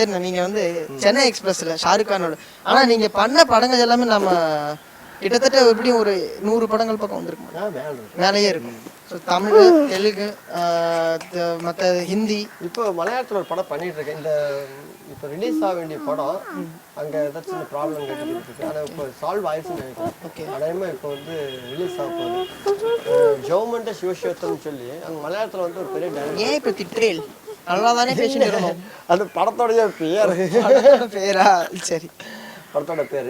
சரிண்ணா, நீங்க வந்து சென்னை எக்ஸ்பிரஸ்ல ஷாருக் கானோட, ஆனா நீங்க பண்ண படங்கள் எல்லாமே நம்ம கிட்டத்தட்ட எப்படியும் ஒரு 100 படங்கள் பக்கம் வந்திருக்கும், மேலேயே இருக்கும். ஸோ தமிழ், தெலுங்கு, மற்ற ஹிந்தி. இப்போ மலையாளத்தில் ஒரு படம் பண்ணிட்டு இருக்கேன். இந்த இப்போ ரிலீஸ் ஆக வேண்டிய படம் அங்கே ஏதாச்சும் சின்ன ப்ராப்ளம் கேட்டுக்கிட்டு இருக்கு. ஆனால் இப்போ சால்வ் ஆயிடுச்சுன்னு நினைக்கிறேன். ஓகே, அடையமாக இப்போ வந்து ரிலீஸ் ஆக போகுது. ஜெவமண்ட சிவசேத்தம்னு சொல்லி அங்கே மலையாளத்தில் வந்து ஒரு பெரிய டைரக்டர். ஏன் இப்போ திட்ரேல் நல்லா தானே பேசிட்டு இருக்கணும். அது படத்தோடைய பேரா? சரி, படத்தோட பேர்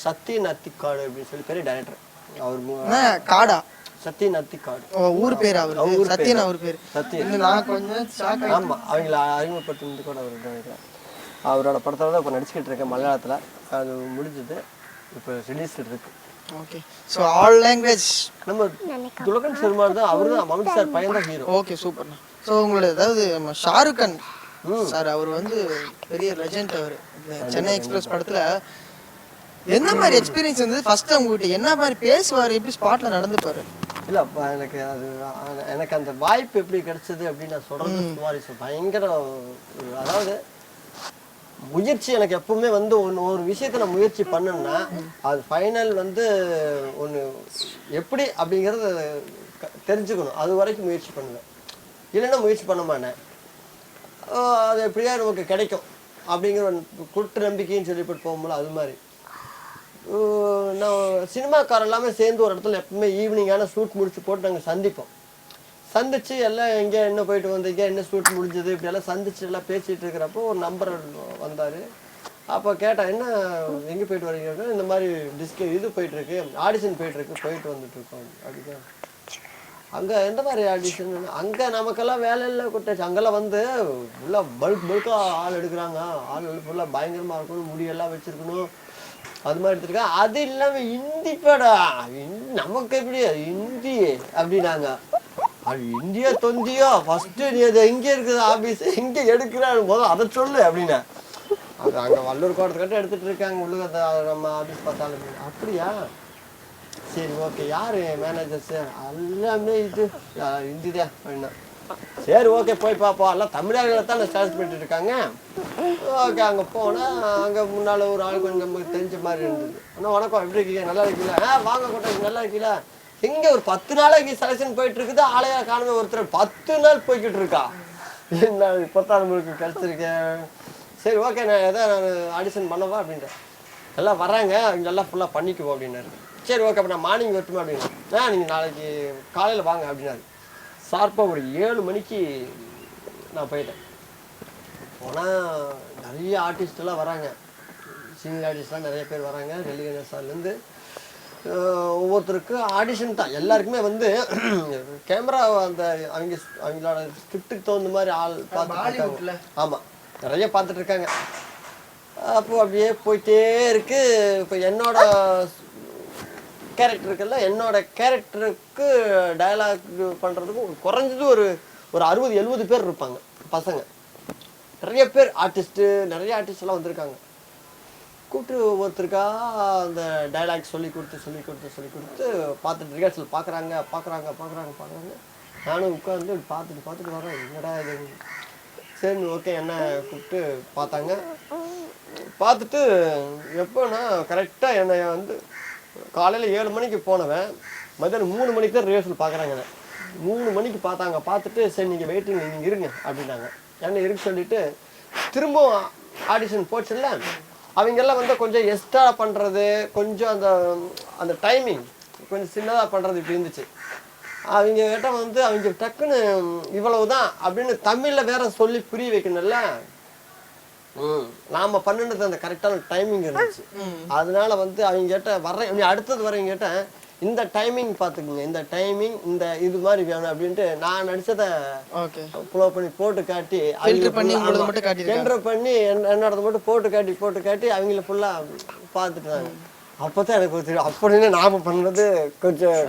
சத்யன் அத்திக்காடு அப்படின்னு சொல்லி பெரிய டைரக்டர். அவர் காடா சத்யன் அத்திக்காடு ஊர் பேர். அவரு சத்யன், அவர் பேர் சத்யன். நான் கொஞ்சம் ஷாக். ஆமாம், அவங்கள அறிமுகப்படுத்தி கூட அவர் நினைக்கிறேன். அவரோட படத்தோட தான் இப்போ நடிச்சுக்கிட்டு இருக்கேன் மலையாளத்தில். அது முடிஞ்சது, இப்போ ரிலீஸில் இருக்கு. Okay, so all language. நம்ம துலகன் சர்மா தான், அவரு தான் மம்முட்டி சார் பையன் தான் ஹீரோ. ஓகே, சூப்பர்ண்ணா. ஸோ உங்களோட அதாவது ஷாருக் கான் சார், அவர் வந்து பெரிய லெஜெண்ட். அவர் சென்னை எக்ஸ்பிரஸ் படத்தில் என்ன மாதிரி எக்ஸ்பீரியன்ஸ் இருந்தது? ஃபர்ஸ்ட் உங்ககிட்ட என்ன மாதிரி பேசுவார், எப்படி ஸ்பாட்ல நடந்துப்பாரு? இல்லை, எனக்கு அந்த வாய்ப்பு எப்படி கிடைச்சது அப்படின்னு நான் சொல்றது பயங்கர. அதாவது முயற்சி எனக்கு எப்பவுமே வந்து ஒரு விஷயத்த நான் முயற்சி பண்ணேன்னா அது ஃபைனல் வந்து ஒன்று எப்படி அப்படிங்கிறத தெரிஞ்சுக்கணும். அது வரைக்கும் முயற்சி பண்ணுவேன், இல்லைன்னா முயற்சி பண்ண மாட்டேன். அது எப்படியா நமக்கு கிடைக்கும் அப்படிங்கிற குற்ற நம்பிக்கைன்னு சொல்லி போட்டு போகும்போது அது மாதிரி நான் சினிமாக்காரன் எல்லாமே சேர்ந்து ஒரு இடத்துல எப்பவுமே ஈவினிங்கான ஷூட் முடிச்சு போட்டு நாங்கள் சந்திப்போம். சந்திச்சு எல்லாம் எங்கே என்ன போயிட்டு வந்தீங்க, என்ன ஷூட் முடிஞ்சது, இப்படியெல்லாம் சந்திச்சு எல்லாம் பேசிகிட்டு இருக்கிறப்போ ஒரு நம்பர் வந்தார். அப்போ கேட்டேன், என்ன எங்கே போயிட்டு வரீங்க? இந்த மாதிரி இது போயிட்டுருக்கு, ஆடிஷன் போயிட்டு வந்துட்டுருக்கோம் அப்படின்னா. அங்கே எந்த மாதிரி ஆடிஷன்? அங்கே நமக்கெல்லாம் வேலையில கொடுத்தாச்சு. அங்கெல்லாம் வந்து ஃபுல்லாக பல்காக ஆள் எடுக்கிறாங்க. ஆள் ஃபுல்லாக பயங்கரமாக இருக்கணும், முடியெல்லாம் வச்சுருக்கணும், அது மாதிரி எடுத்துருக்கேன். அது இல்லாமல் ஹிந்தி படம் நமக்கு எப்படி ஹிந்தி அப்படின்னாங்க. அது இந்தியா தொந்தியோ ஃபஸ்ட்டு நீ அது எங்கே இருக்குது ஆஃபீஸ், எங்கே எடுக்கிறான்னு போதும் அதை சொல்லு அப்படின்னா. அது அங்கே வள்ளூர் கோட்டத்துக்கிட்ட எடுத்துகிட்டு இருக்காங்க உள்ளுக நம்ம ஆஃபீஸ் பார்த்தாலும். அப்படியா, சரி ஓகே, யார் மேனேஜர்ஸு? எல்லாமே இது ஹிந்தி தான் அப்படின்னா. சரி ஓகே, போய் பார்ப்போம். எல்லாம் தமிழர்களை தான் ஸ்டார்ட் பண்ணிட்டு இருக்காங்க. ஓகே, அங்கே போனால் அங்கே முன்னால் ஒரு ஆள் கொஞ்சம் நமக்கு தெரிஞ்ச மாதிரி இருந்தது. ஆனால் வணக்கம், எப்படி இருக்கீங்க, நல்லா இருக்கீங்களா? வாங்க கோட்டை, நல்லா இருக்கீங்களா? எங்கே ஒரு 10 நாளைக்கு செலெக்ஷன் போயிட்டு இருக்குது, ஆளையா காணுமே ஒருத்தர் 10 நாள் போய்கிட்டு இருக்கா. என்ன இப்போத்தான் நம்மளுக்கு கிடச்சிருக்கேன். சரி ஓகே, நான் நான் ஆடிஷன் பண்ணவா அப்படின்றேன். எல்லாம் வராங்க, இங்கெல்லாம் ஃபுல்லாக பண்ணிக்குவோம் அப்படின்னாரு. சரி ஓகே, அப்போ நான் மார்னிங் வரட்டுமா அப்படின்னா. நீங்கள் நாளைக்கு காலையில் வாங்க அப்படின்னாரு. ஷார்ப்பாக ஒரு 7 மணிக்கு நான் போயிட்டேன். போனால் நிறைய ஆர்டிஸ்டெல்லாம் வராங்க, சீனியர் ஆர்டிஸ்ட்லாம் நிறைய பேர் வராங்க. டெல்லி கணேசாலேருந்து ஒவ்வொருத்தருக்கு ஆடிஷன் தான். எல்லாருக்குமே வந்து கேமரா அந்த அவங்களோட ஸ்கிரிப்டுக்கு தகுந்த மாதிரி ஆள் பார்த்துட்டு இருக்காங்க. ஆமாம், நிறைய பார்த்துட்டு இருக்காங்க. அப்போது அப்படியே போயிட்டே இருக்கு. இப்போ என்னோட கேரக்டருக்குல்ல, என்னோட கேரக்டருக்கு டயலாக் பண்ணுறதுக்கு குறைஞ்சது ஒரு 60-70 பேர் இருப்பாங்க பசங்க. நிறைய பேர் நிறைய ஆர்டிஸ்டெல்லாம் வந்திருக்காங்க. கூப்பிட்டு ஒவ்வொருத்தருக்கா அந்த டைலாக் சொல்லி கொடுத்து பார்த்துட்டு ரிஹர்சல் பார்க்குறாங்க. நானும் உட்காந்து பார்த்துட்டு வரேன், என்னடா இது. சரி ஓகே, என்ன கூப்பிட்டு பார்த்தாங்க. பார்த்துட்டு எப்போனா கரெக்டாக என்னை வந்து காலையில் 7 மணிக்கு போனவன் மதியானம் 3 மணிக்கு தான் ரிஹர்சல் பார்க்குறாங்க. 3 மணிக்கு பார்த்துட்டு சரி நீங்கள் வெயிட்டிங், நீங்கள் இருங்க அப்படின்னாங்க. என்ன இருக்கு சொல்லிவிட்டு திரும்பவும் ஆடிஷன் போச்சுல்ல, அவங்கெல்லாம் வந்து கொஞ்சம் எக்ஸ்ட்ரா பண்ணுறது, கொஞ்சம் அந்த டைமிங் கொஞ்சம் சின்னதாக பண்ணுறது இப்படி இருந்துச்சு. அவங்க கிட்ட வந்து அவங்க டக்குன்னு இவ்வளவுதான் அப்படின்னு தமிழில் வேற சொல்லி புரிய வைக்கணும்ல. நாம பண்ணினது அந்த கரெக்டான டைமிங் இருந்துச்சு. அதனால வந்து அவங்க கிட்ட வர்றேன், அடுத்தது வரவங்க கிட்ட இந்த டைமிங் பார்த்துக்குங்க, இந்த டைமிங் இந்த இது மாதிரி வேணும் அப்படின்ட்டு நான் நடிச்சதை ஃப்ளோ பண்ணி போட்டு காட்டி என்டர் பண்ணி என்னோட மட்டும் போட்டு காட்டி அவங்கள ஃபுல்லாக பார்த்துட்டாங்க. அப்போதான் எனக்கு தெரியும் அப்படின்னு நாம பண்ணது கொஞ்சம்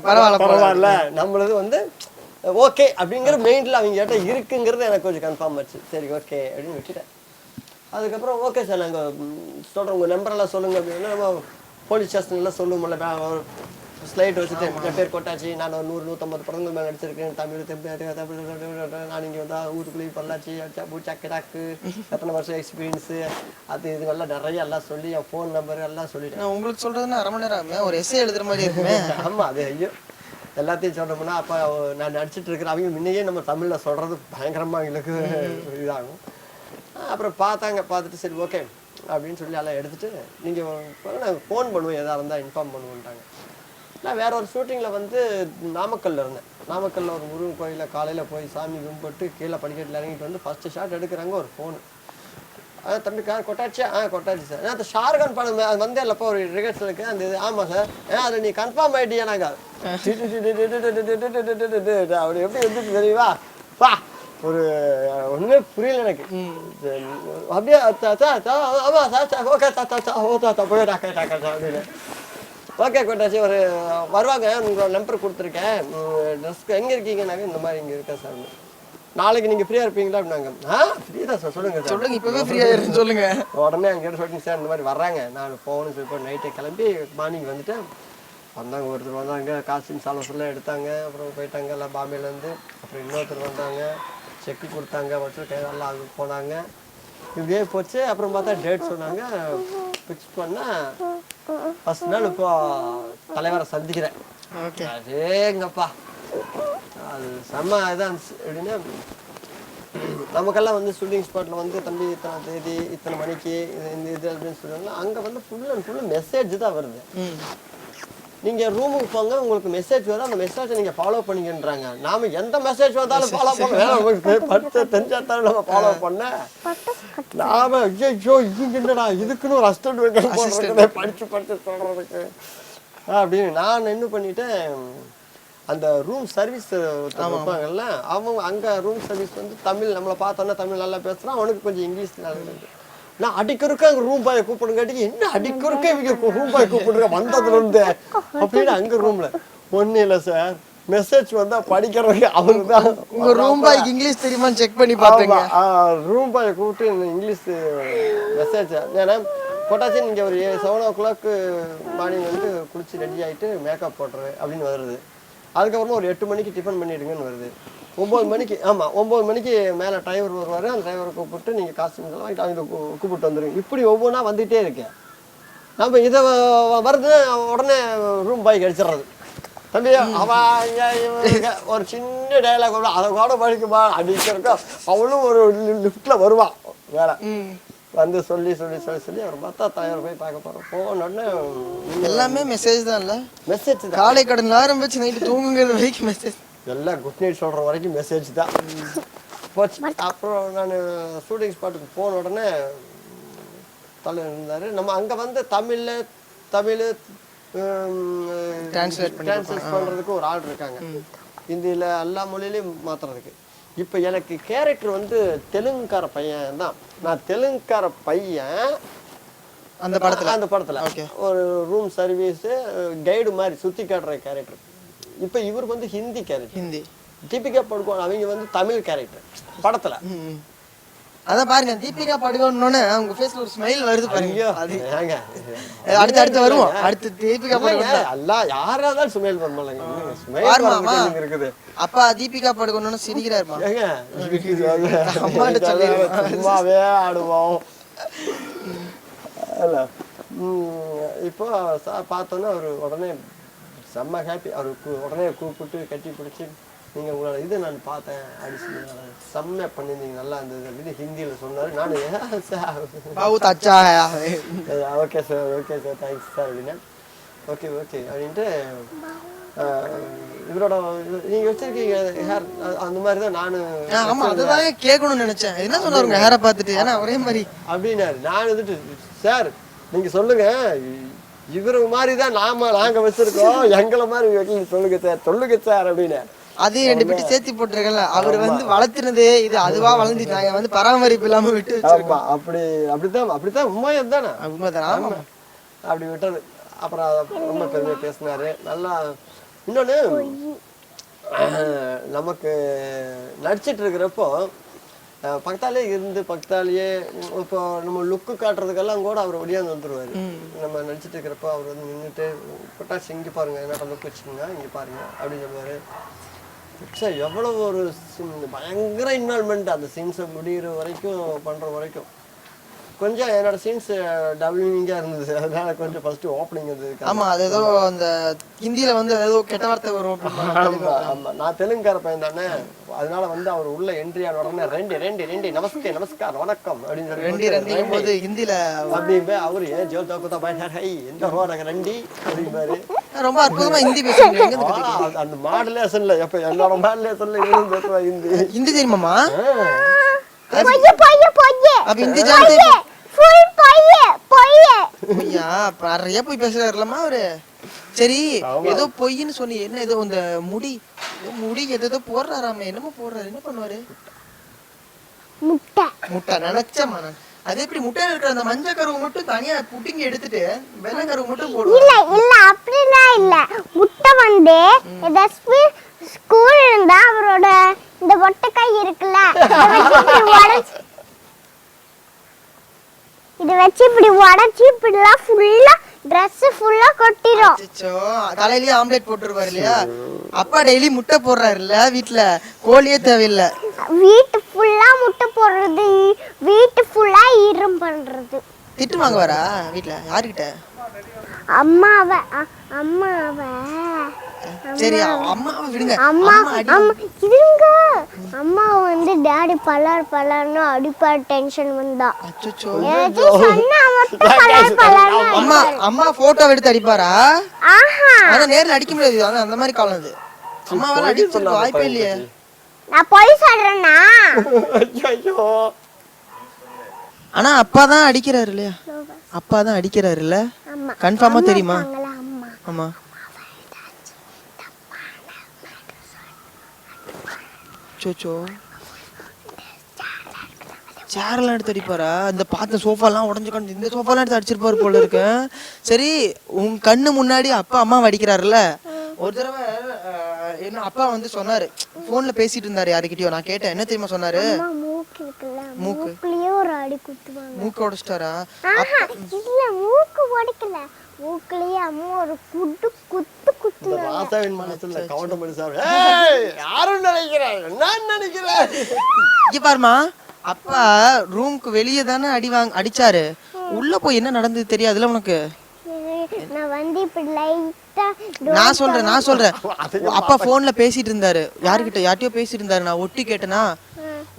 பரவாயில்ல, நம்மளது வந்து ஓகே அப்படிங்கிற மெயின்ல அவங்க கிட்ட இருக்குங்கிறது எனக்கு கொஞ்சம் கன்ஃபார்ம் ஆச்சு. சரி ஓகே அப்படின்னு விட்டுட்டேன். அதுக்கப்புறம் ஓகே சார் நாங்கள் சொல்கிறோம், உங்கள் நம்பரெல்லாம் சொல்லுங்கள் அப்படின்னா நம்ம போலீஸ் ஸ்டேஷன்லாம் சொல்லுவோம்ல, ஸ்லைட் வச்சுட்டு என் பேர் கொட்டாச்சி, நான் ஒரு 100-150 படங்கள் மேலே நடிச்சிருக்கேன், தமிழ் நான் இங்கே வந்தால் ஊருக்குள்ளேயும் பொள்ளாச்சி பூச்சாக்கு எத்தனை வருஷம் எக்ஸ்பீரியன்ஸு அது இது எல்லாம் நிறைய எல்லாம் சொல்லி என் ஃபோன் நம்பர் எல்லாம் சொல்லிட்டேன். உங்களுக்கு சொல்றதுன்னா 1/2 மணி நேரம் ஒரு எஸ்ஏ எழுதுற மாதிரி இருக்குமே. ஆமாம், அது ஐயோ எல்லாத்தையும் சொன்னோம்னா அப்போ நான் நடிச்சிட்டு இருக்கிறேன். அவங்க முன்னையே நம்ம தமிழில் சொல்கிறது பயங்கரமாக எங்களுக்கு இதாகும். அப்புறம் பார்த்துட்டு சரி ஓகே அப்படின்னு சொல்லி எல்லாம் எடுத்துகிட்டு நீங்கள் நாங்கள் ஃபோன் பண்ணுவோம், எதாக இருந்தால் இன்ஃபார்ம் பண்ணுவோன்ட்டாங்க. நான் வேற ஒரு ஷூட்டிங்கில் வந்து நாமக்கல்லில் இருந்தேன். நாமக்கல்லில் ஒரு முருகன் கோயிலில் காலையில் போய் சாமி கும்பிட்டு கீழே படிக்கட்டில் இறங்கிட்டு வந்து ஃபஸ்ட்டு ஷாட் எடுக்கிறாங்க. ஒரு ஃபோனு, தம்பி கொட்டாச்சு. கொட்டாச்சு சார். அந்த ஷாருக்கான் படம் அது வந்தே இல்லப்போ ஒரு ரிஹர்சலுக்கு அந்த இது. ஆமாம் சார். அதில் நீ கன்ஃபார்ம் ஆகிட்டியா? நாங்கள் அப்படி எப்படி வந்துட்டு தெரியுமா? வா ஒரு ஒன்றுமே புரியல எனக்கு. அப்படியே ஆமாம் சார் ஓகே அப்படின்னு ஓகே கொட்டாச்சு. ஒரு வருவாங்க, உங்களோட நம்பர் கொடுத்துருக்கேன், ட்ரெஸ்க்கு எங்கே இருக்கீங்கன்னாங்க. இந்த மாதிரி இங்கே இருக்கேன் சார். நாளைக்கு நீங்கள் ஃப்ரீயாக இருப்பீங்களா அப்படின்னாங்க. ஃப்ரீ தான் சார், சொல்லுங்கள் சார். சொல்லுங்கள், இப்போவே ஃப்ரீயாக இருக்குன்னு சொல்லுங்கள். உடனே அங்கே சொல்லிட்டு சார் இந்த மாதிரி வர்றாங்க, நான் போகணும்னு சொல்லி நைட்டே கிளம்பி மார்னிங் வந்துட்டு வந்தாங்க. ஒருத்தர் வந்தாங்க, காஸ்டியூம் சாலோஸ்லாம் எடுத்தாங்க. அப்புறம் போயிட்டாங்க எல்லாம் பாம்பேலேருந்து. அப்புறம் இன்னொருத்தர் வந்தாங்க, செக்கு கொடுத்தாங்க, வச்சு கையெல்லாம் அங்கே போனாங்க. இப்படியே போச்சு. அப்புறம் பார்த்தா டேட் சொன்னாங்க, ஃபிக்ஸ் பண்ணால் ஃபஸ்ட் நாள் இப்போ தலைவரை சந்திக்கிறேன். அதேங்கப்பா அது செம்ம இதாக இருந்துச்சு. எப்படின்னா நமக்கெல்லாம் வந்து ஷூட்டிங் ஸ்பாட்டில் வந்து தம்பி இத்தனை தேதி இத்தனை மணிக்கு இந்த இது அப்படின்னு சொல்லுவாங்க. அங்கே வந்து ஃபுல் அண்ட் ஃபுல்லு மெசேஜ் தான் வருது. நீங்கள் ரூமுக்கு போங்க, உங்களுக்கு மெசேஜ் வரும், அந்த மெசேஜை நீங்கள் ஃபாலோ பண்ணிக்கின்றாங்க. நாம் எந்த மெசேஜ் வந்தாலும் ஃபாலோ பண்ண படித்த தெரிஞ்சாத்தாலும் நம்ம ஃபாலோ பண்ண நாம் ஐயோ இங்கே என்னடா இதுக்குன்னு ஒரு அசிஸ்டன்ட் வைக்க படித்து சொல்கிறதுக்கு அப்படின்னு நான் என்ன பண்ணிட்டேன். அந்த ரூம் சர்வீஸ் வைப்பாங்கல்ல, அவங்க அங்கே ரூம் சர்வீஸ் வந்து தமிழ் நம்மளை பார்த்தோன்னா தமிழ் நல்லா பேசுகிறான், அவனுக்கு கொஞ்சம் இங்கிலீஷ் நல்லா இருக்குது. நான் அடிக்கொருக்க அங்கே ரூம் பாயை கூப்பிடுங்காட்டி என்ன அடிக்கொருக்க இவங்க ரூம் பாய் கூப்பிடுங்க வந்ததுலேருந்து அப்படின்னு அங்கே ரூமில் ஒன்றும் இல்லை சார். மெசேஜ் வந்தால் படிக்கிறவங்க அவரு தான். உங்கள் ரூம் பாய்க்கு இங்கிலீஷ் தெரியுமான்னு செக் பண்ணி பார்த்தேங்க. ரூம் பாயை கூப்பிட்டு இங்கிலீஷ் மெசேஜ். ஏன்னா கொட்டாச்சு நீங்கள் ஒரு 7 o'clock மார்னிங் வந்து குளிச்சு ரெடி ஆகிட்டு மேக்கப் போட்டுரு அப்படின்னு வருது. அதுக்கப்புறமா ஒரு 8 மணிக்கு டிஃபன் பண்ணிவிடுங்கன்னு வருது. 9 மணிக்கு, ஆமாம் 9 மணிக்கு மேலே டிரைவர் வருவார். அந்த டிரைவரை கூப்பிட்டு நீங்கள் காஸ்டியூம் வாங்கிட்டு அவங்க கூப்பிட்டு வந்துடுங்க. இப்படி ஒவ்வொன்றா வந்துகிட்டே இருக்கேன். நம்ம இதை வருது உடனே ரூம் பாய்க்கு அடிச்சிடுறது. தம்பி அவன் ஒரு சின்ன டைலாக் வரும், அதை கூட படிக்குமா அடிக்கிறக்கா அவளும் ஒரு லிஃப்டில் வருவான் வேலை வந்து சொல்லி அவர் பார்த்தா தலைவர் போய் பார்க்க போகிறோம். போனோடனே எல்லாமே மெசேஜ் தான். இல்லை மெசேஜ் காலை கடன் ஆரம்பிச்சு நைட்டு தூங்குங்கிறது வரைக்கும் மெசேஜ், எல்லாம் குட் நைட் சொல்கிற வரைக்கும் மெசேஜ் தான் போச்சு. அப்புறம் நான் ஷூட்டிங் ஸ்பாட்டுக்கு போன உடனே தலைவர் இருந்தார். நம்ம அங்கே வந்து தமிழ் டிரான்ஸ்லேட் பண்ணுறதுக்கு ஒரு ஆள் இருக்காங்க, ஹிந்தியில் எல்லா மொழியிலையும் மாற்றுறதுக்கு. இப்போ எனக்கு கேரக்டர் வந்து தெலுங்குக்கார பையன் தான். நான் தெலுங்குக்கார பையன் அந்த படத்தில் ஒரு ரூம் சர்வீஸு கைடு மாதிரி சுற்றி காட்டுற கேரக்டர். இப்போ இவர் வந்து ஹிந்தி கேரக்டர், ஹிந்தி. தீபிகா படுகோன் அவங்க வந்து தமிழ் கேரக்டர் படத்தில். அதான் பாருங்க, தீபிகா படுகோன்னு அவங்க ஃபேஸ்ல ஒரு ஸ்மைல் வருது பாருங்க. அடுத்து வருவோம். அடுத்து தீபிகா படுகோன் எல்லாம் யாரா இருந்தாலும் ஸ்மைல் பண்ணுவாங்க. ஸ்மைல் இருக்குது. அப்பா தீபிகா படுகோன்னு சிரிக்கிறாருமா. சும்மாவே ஆடுவோம். இப்போ பார்த்தோன்னா அவர் உடனே செம்ம ஹாப்பி. அவருக்கு உடனே கூப்பிட்டு கட்டி பிடிச்சி நீங்கள் உங்களோட இது நான் பார்த்தேன் அடிச்சு செம்மையாக பண்ணியிருந்தீங்க, நல்லா இருந்தது அப்படின்னு ஹிந்தியில் சொன்னார். நான் ஓகே சார் தேங்க்ஸ் சார் அப்படின்னா ஓகே அப்படின்ட்டு இவரோட நீங்கள் வச்சிருக்கீங்க ஹேர் அந்த மாதிரி தான் நான் அதுதான் கேட்கணும்னு நினச்சேன். என்ன சொன்னாருங்க ஹேரை பார்த்துட்டு? ஏன்னா ஒரே மாதிரி அப்படின்னாரு. நான் வந்துட்டு சார் நீங்கள் சொல்லுங்கள் இவரு மாதிரி தான் நாங்கள் வச்சிருக்கோம், எங்களை மாதிரி சொல்லுங்க சார் அப்படின்னு. அதையும் 2 பேட்டி சேர்த்து போட்டிருக்கல. அவர் வந்து வளர்த்துனது இது அதுவா வளர்ந்து நாங்க வந்து பராமரிப்பு இல்லாம விட்டு வச்சிருக்கோம். அப்படித்தான் உண்மைதான் தானே? உண்மைதான். அப்படி விட்டது. அப்புறம் ரொம்ப பெருமையா பேசினாரு. நல்லா இன்னொன்னு நமக்கு நடிச்சிட்டு இருக்கிறப்போ பக்கத்தாலே இருந்து பக்கத்தாலேயே இப்போ நம்ம லுக்கு காட்டுறதுக்கெல்லாம் கூட அவர் ஒடியாந்து வந்துருவாரு. நம்ம நடிச்சிட்டு இருக்கிறப்போ அவர் வந்து நின்றுட்டு பட்டாச்சு இங்கே பாருங்க என்னோட லுக் வச்சுக்கோங்க இங்கே பாருங்க அப்படின்னு சொல்லுவாரு. எவ்வளவு ஒரு பயங்கர இன்வால்மெண்ட் அந்த சீன்ஸை முடிகிற வரைக்கும் பண்ற வரைக்கும். கொஞ்சம் என்னோட சீன்ஸ் டபிள்யூங்கா இருந்தது, அதனால கொஞ்சம் ஃபர்ஸ்ட் ஓப்பனிங் அது. ஆமா, அது ஏதோ அந்த ஹிந்தியில வந்து ஏதோ கெட்ட வார்த்தை வரும். ஆமா ஆமா, நான் தெலுங்குக்கார பையன் தானே, அதனால வந்து அவர் உள்ள என்ட்ரி ஆன உடனே ரெண்டு ரெண்டு ரெண்டு நமஸ்தே நமஸ்கார் வணக்கம் அப்படின்னு சொல்லி ரெண்டு ரெண்டு போது ஹிந்தியில அப்படின்பே. அவரு ஏன் ஜோ தோக்குதா பயன் ஹை எந்த ரோ நாங்க ரெண்டி அப்படிம்பாரு. ரொம்ப அற்புதமா ஹிந்தி பேசுறீங்க. அந்த மாடுலேஷன்ல எப்ப என்னோட மாடுலேஷன்ல இவரும் பேசுவா ஹிந்தி. ஹிந்தி தெரியுமாமா? அப்ப ஹிந்தி ஜானதே ஃபுல் பொய்யே ஐயா நிறைய போய் பேசுறாருலமா அவரு. சரி, ஏதோ பொய்ன்னு சொன்னி என்ன, ஏதோ இந்த முடி ஏதோ போடுறாராம, என்னமோ போடுறாரு, என்ன பண்ணுவாரு? முட்டை நினைச்சேன் நான். அது எப்படி முட்டையில இருக்கிற அந்த மஞ்சள் கருவு மட்டும் தனியா புட்டிங்க எடுத்துட்டு வெள்ளை கருவு மட்டும் போடுவாரு? இல்ல அப்படிலாம் இல்ல. முட்டை வந்து ஏதாவது ஸ்கூல் இருந்தா அவரோட இந்த ஒட்டக்கை இருக்குல்ல, இத வச்சு இப்படி உடைச்சு இப்படிலாம் ஃபுல்லா Dress ஃபுல்லா கொட்டிரும். அச்சச்சோ, தலையில ஆம்லெட் போட்டுருவாரு இல்லையா? அப்பா டெய்லி முட்டை போடுறாருல்ல வீட்ல, கோழியே தேவையில்லை. வீட்டு ஃபுல்லா முட்டை போடுறது, வீட்டு ஃபுல்லா ஈரம் பண்றது. திட்டு வாங்குவாரா வீட்ல? யார்கிட்ட? அம்மாவை. சரி, அம்மாவை விடுங்க. அம்மா இருங்க. அம்மா வந்து டாடி பலர்னு அடிப்பார் டென்ஷன் வந்தா. அச்சச்சோ, அம்மா போட்டோ எடுத்து அடிப்பாரா? ஆனா நேர்ல அடிக்க முடியாது, அந்த மாதிரி காலம் அது. அம்மாவால அடிக்க வாய்ப்பே இல்லையே. நான் போய் சொல்றேன்னா. ஐயோ, ஆனா அப்பா தான் அடிக்கிறாரு இல்லையா? அப்பா தான் அடிக்கிறாரு இல்ல? கன்ஃபார்மா தெரியுமா? ஆமா. சோச்சோ, சேர்லாம் எடுத்து அடிப்பாரா? இந்த பார்த்த சோஃபாலாம் உடஞ்சு இந்த சோஃபாலாம் எடுத்து அடிச்சிருப்பாரு போல இருக்கு. சரி, உன் கண்ணு முன்னாடி அப்பா அம்மாவை அடிக்கிறாருல்ல, ஒரு தடவை என்ன அப்பா வந்து சொன்னாரு, போன்ல பேசிட்டு இருந்தாரு யாருக்கிட்டயோ, நான் கேட்டேன், என்ன தெரியுமா சொன்னாரு? மூக்குலயே ஒரு அடி குத்துவாங்க. மூக்கு உடைச்சிட்டாரா? இல்ல, மூக்கு உடைக்கல, மூக்குலயே அம்மா ஒரு குத்து குத்துனாங்க. ராசாவின் மனசுல கவுண்டம் பண்ணி சார். ஏய், யாரும் நினைக்கிறேன், நான் நினைக்கிறேன். இங்க பாருமா, அப்பா ரூமுக்கு வெளியே தானே அடிச்சாரு, உள்ள போய் என்ன நடந்தது தெரியாதுல உனக்கு? நான் வந்து இப்படி லைட்டா நான் சொல்றேன் அப்பா போன்ல பேசிட்டு இருந்தாரு, யார்கிட்டயோ பேசிட்டு இருந்தாரு, நான் ஒட்டி கேட்டேனா,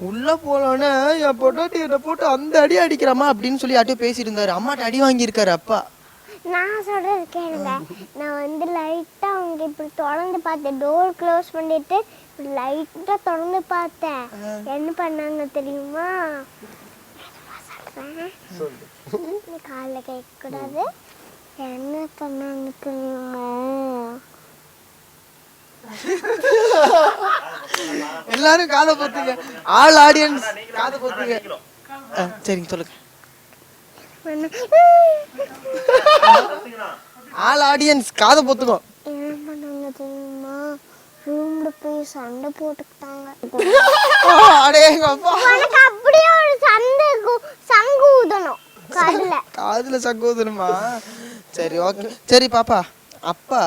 உள்ள போனோன்னு என் பொட்டாட்டி என்ன போட்டு அந்த அடி அடிக்கிறாமா அப்படின்னு சொல்லி யார்கிட்டயோ பேசிட்டு இருந்தாரு. அம்மாட்ட அடி வாங்கியிருக்காரு அப்பா. நான் சொல்றது கேளுங்க. நான் வந்து லைட்டா அவங்க இப்படி தொடர்ந்து பார்த்தேன், டோர் க்ளோஸ் பண்ணிட்டு இப்படி லைட்டா தொடர்ந்து பார்த்தேன். என்ன பண்ணாங்க தெரியுமா? காலைல கேட்க கூடாது. என்ன பண்ணாங்க தெரியுமா? எல்லாரும் காதை பொத்துங்க, ஆல் ஆடியன்ஸ் காதை பொத்துங்க. சரிங்க, சொல்லுங்க. ஆல் ஆடியன்ஸ் காதை பொத்துக்கோ. என்ன பண்ணாங்க தெரியுமா? ரூம்ல போய் சண்டை போட்டுக்கிட்டாங்க. எனக்கு அப்படியே ஒரு சங்கு ஊதணும் காதுல சங்கு ஊதணுமா? சரி, ஓகே. சரி பாப்பா, அப்பா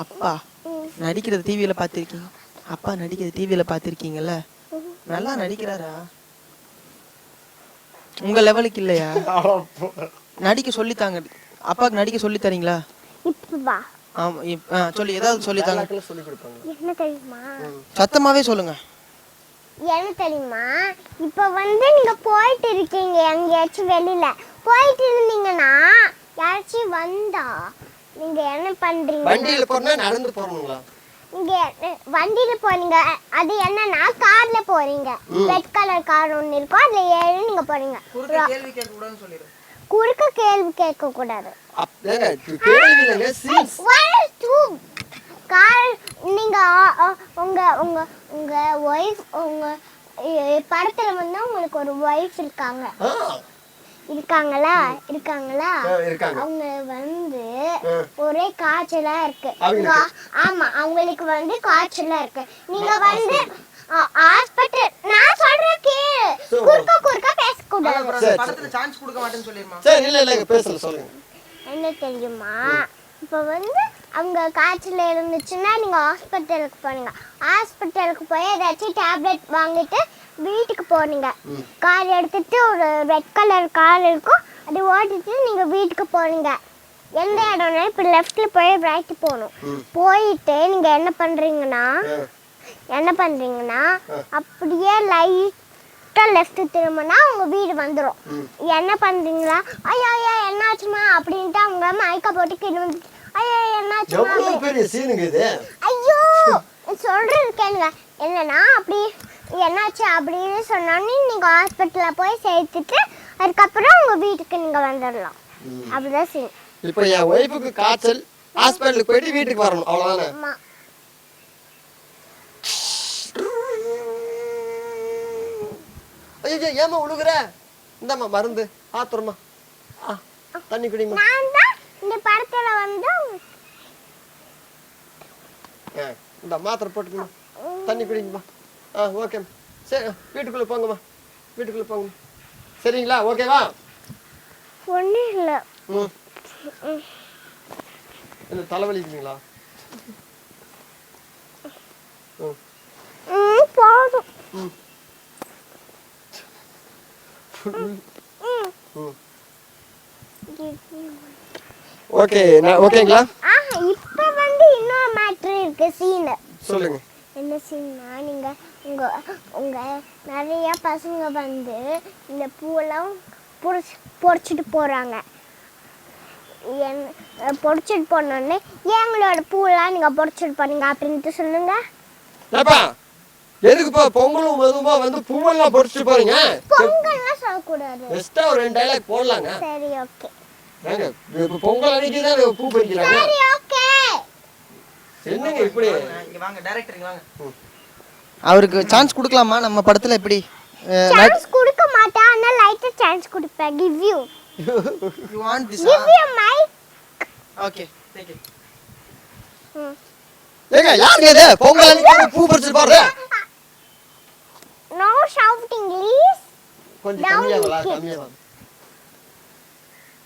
அப்பா நடிக்கிறது டிவியில பாத்திருக்கீங்க? அப்பா நடிக்கிறது டிவியில பாத்திருக்கீங்கல்ல, நல்லா நடிக்கிறாரா? உங்க லெவலுக்கு இல்லையா? நடிக்க சொல்லித்தாங்க, அப்பாக்கு நடிக்க சொல்லி தரீங்களா? இப்பவா? ஆமா, சொல்லி ஏதாவது சொல்லி தாங்க. என்ன தெரியுமா? சத்தமாவே சொல்லுங்க. என்ன தெரியுமா? இப்ப வந்து நீங்க போயிட்டு இருக்கீங்க எங்கேயாச்சும் வெளியில போயிட்டு இருந்தீங்கன்னா, யாராச்சும் வந்தா நீங்க என்ன பண்றீங்க? வண்டியில போறீங்களா நடந்து போறீங்களா? நீங்க வண்டியில போறீங்க, அது என்னன்னா கார்ல போறீங்க. ரெட் கலர் கார் ஒன்னு இருக்கும், அதுல ஏறி நீங்க போறீங்க. குறுக்க கேள்வி கேட்க கூடாதுன்னு சொல்லிரு. குறுக்க கேள்வி கேட்க கூடாது. கார் நீங்க உங்க உங்க உங்க வைஃப், உங்க படத்துல வந்து உங்களுக்கு ஒரு வைஃப் இருக்காங்க. இருக்காங்களா இருக்காங்க. அவங்க வந்து ஒரே காய்ச்சலா இருக்கு. அவங்களுக்கு? ஆமா, அவங்களுக்கு வந்து காய்ச்சலா இருக்கு. நீங்க வந்து ஹாஸ்பிடல் நான் சொல்றேன் குறுக்க பேசக்கூடாது. படத்துல சான்ஸ் கொடுக்க மாட்டேன்னு சொல்லிருமா? சரி இல்ல பேசல சொல்லுங்க. என்ன தெரியுமா, இப்போ வந்து அவங்க காய்ச்சல் இருந்துச்சுன்னா நீங்க ஹாஸ்பிட்டலுக்கு போனீங்க. ஹாஸ்பிட்டலுக்கு போய் ஏதாச்சும் டேப்லெட் வாங்கிட்டு வீட்டுக்கு போனீங்க. கார் எடுத்துட்டு ஒரு ரெட் கலர் கார் இருக்கும், அது ஓட்டிட்டு நீங்க வீட்டுக்கு போனீங்க. எந்த இடம்னா இப்போ லெஃப்ட்ல போய் ரைட் போகணும். போயிட்டு நீங்க என்ன பண்றீங்கன்னா அப்படியே லைட்டா லெஃப்ட் திரும்பினா உங்க வீடு வந்துடும். என்ன பண்றீங்களா, ஐயா என்னாச்சுமா அப்படின்ட்டு அவங்க மயக்க போட்டு கிளம்பி ஐயா என்னாச்சுமா, ஐயோ சொல்றது கேளுங்க. என்னன்னா அப்படி என்னாச்சு அப்படின்னு சொன்னோன்னே நீங்க ஹாஸ்பிட்டல்ல போய் சேர்த்துட்டு அதுக்கப்புறம் உங்க வீட்டுக்கு நீங்க வந்துடலாம். அப்படிதான் சரி. இப்போ என் ஒய்ஃபுக்கு காய்ச்சல், ஹாஸ்பிட்டலுக்கு போயிட்டு வீட்டுக்கு வரணும், அவ்வளவுதானே? ஐயோ ஏமா உழுகுற? இந்தாம்மா மருந்து, ஆத்துறமா, தண்ணி குடிமா. நான் தான் இந்த படத்துல வந்து இந்த மாத்திரை போட்டுக்கமா, தண்ணி குடிங்கம்மா. ஓகே சரி, வீட்டுக்குள்ள போங்கம்மா, வீட்டுக்குள்ள போங்கம்மா. சரிங்களா? ஓகேவா? ஒன்றும் இல்லை. என்ன தலைவலிக்குங்களா? போதும். ஓகே ஓகேங்களா? இப்போ வந்து இன்னொரு மேட்டர் இருக்கு. சீன் சொல்லுங்க. என்ன சீன்னா, நீங்க உங்க நிறைய பசங்க வந்து இந்த பூவெல்லாம் பொறிச்சிட்டு போறாங்க. பொறிச்சிட்டு போனோடனே எங்களோட பூவெல்லாம் நீங்க பொறிச்சிட்டு போனீங்க அப்படின்ட்டு சொல்லுங்க. எதுக்குப்பா பொங்கலும் மதுமா வந்து பூவெல்லாம் பொறிச்சிட்டு போறீங்க? பொங்கல்லாம் சொல்லக்கூடாது. பெஸ்டா ஒரு 2 டயலாக் போடலாங்க. சரி ஓகே. ஏங்க இப்ப பொங்கல் அன்னைக்கு தான் பூ பறிக்கிறாங்க. சரி ஓகே. என்னங்க இப்படி? இங்க வாங்க, டைரக்டர் இங்க வாங்க. அவருக்கு சான்ஸ் கொடுக்கலாமா நம்ம படத்துல? எப்படி சான்ஸ் கொடுக்க மாட்டேன், ஆனா லைட்டா சான்ஸ் கொடுப்பேன். give you want this? give you mic. Okay, take it. ஏங்க யாருங்க இது பொங்கல் அன்னைக்கு பூ பறிச்சிட்டு போறது? no shouting please. கொஞ்சம் கம்மியா வா.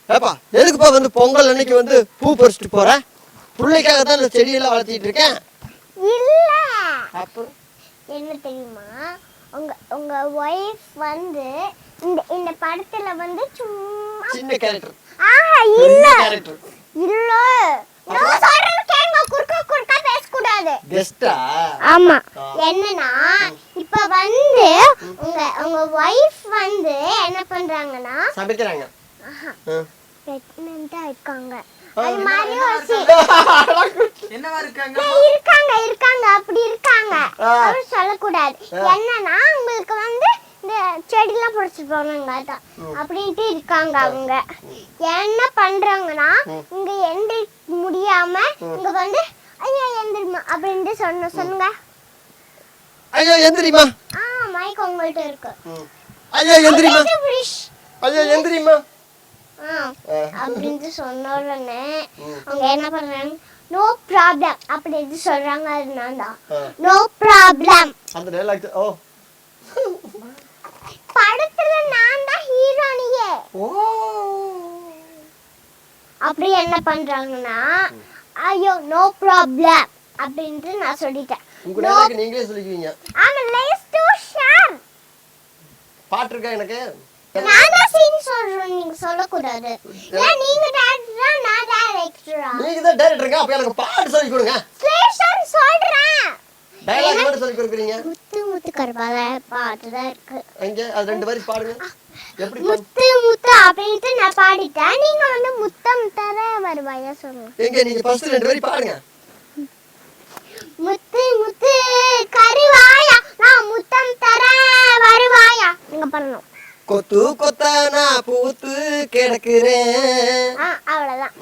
ஏப்பா எதுக்குப்பா வந்து பொங்கல் அன்னைக்கு வந்து பூ பறிச்சிட்டு போற? புள்ளைக்காக தான் இந்த செடியெல்லாம் வளர்த்திட்டு இருக்கேன். இல்ல அப்புறம் என்ன தெரியுமா, உங்க வைஃப் வந்து இந்த படத்துல வந்து சும்மா சின்ன கேரக்டர். இல்ல கேரக்டர் இல்ல, நான் சொல்றது கேளுங்க, குறுக்க பேசக்கூடாது. கெஸ்டா? ஆமா. என்னன்னா இப்ப வந்து உங்க வைஃப் வந்து என்ன பண்றாங்கன்னா சமைக்கறாங்க. பிரெக்னன்ட்டா இருக்காங்க. அது மாதிரி என்னவா இருக்காங்க? இருக்காங்க அப்படி இருக்காங்க. அது சொல்லக்கூடாது. என்னன்னா உங்களுக்கு வந்து இந்த செடிலாம் பொறிச்சிட்டு போனாங்க அதான் அப்படின்ட்டு இருக்காங்க. அவங்க என்ன பண்றாங்கன்னா இங்க எந்திரிக்க முடியாம இங்க வந்து ஐயா எந்திரிமா அப்படின்ட்டு சொல்லுங்க. ஐயா எந்திரிமா. மைக் உங்கள்ட்ட இருக்கு. ஐயா எந்திரிமா. ஐயா எந்திரிமா அப்படின்ட்டு சொன்ன உடனே அவங்க என்ன பண்றாங்க, நோ ப்ராப்ளம் அப்படின்னு சொல்றாங்க. அது நான் தான் நோ ப்ராப்ளம். அந்த டயலாக் படத்துல நான் தான் ஹீரோனியே. அப்படி என்ன பண்றாங்கன்னா ஐயோ நோ ப்ராப்ளம் அப்படின்ட்டு நான் சொல்லிட்டேன். உங்க டயலாக் நீங்களே சொல்லிக்குவீங்க. ஆமா, லேஸ் டு ஷேர். பாட்டு இருக்கா எனக்கு? நான் தான் சீன் சொல்றேன், நீங்க சொல்லக்கூடாது. ஏன் நீங்க டைரக்டரா நான் டைரக்டரா? நீங்க தான் டைரக்டருங்க, அப்ப எனக்கு பாட்டு சொல்லி கொடுங்க. ஸ்லேஷன் சொல்றேன். டயலாக் மட்டும் சொல்லி கொடுக்குறீங்க. முத்து கருவால பாட்டு தான் இருக்கு. அங்க அது 2 வரி பாடுங்க. எப்படி முத்து அப்படினு நான் பாடிட்டேன். நீங்க வந்து முத்தம் தர வருவாயா சொல்லுங்க. எங்க நீங்க ஃபர்ஸ்ட் 2 வரி பாடுங்க. முத்து கருவாயா நான் முத்தம் தர வருவாயா நீங்க பண்ணணும். கொத்து கொத்தானா பூத்து கிடக்குறேன். அவ்வளவுதான்.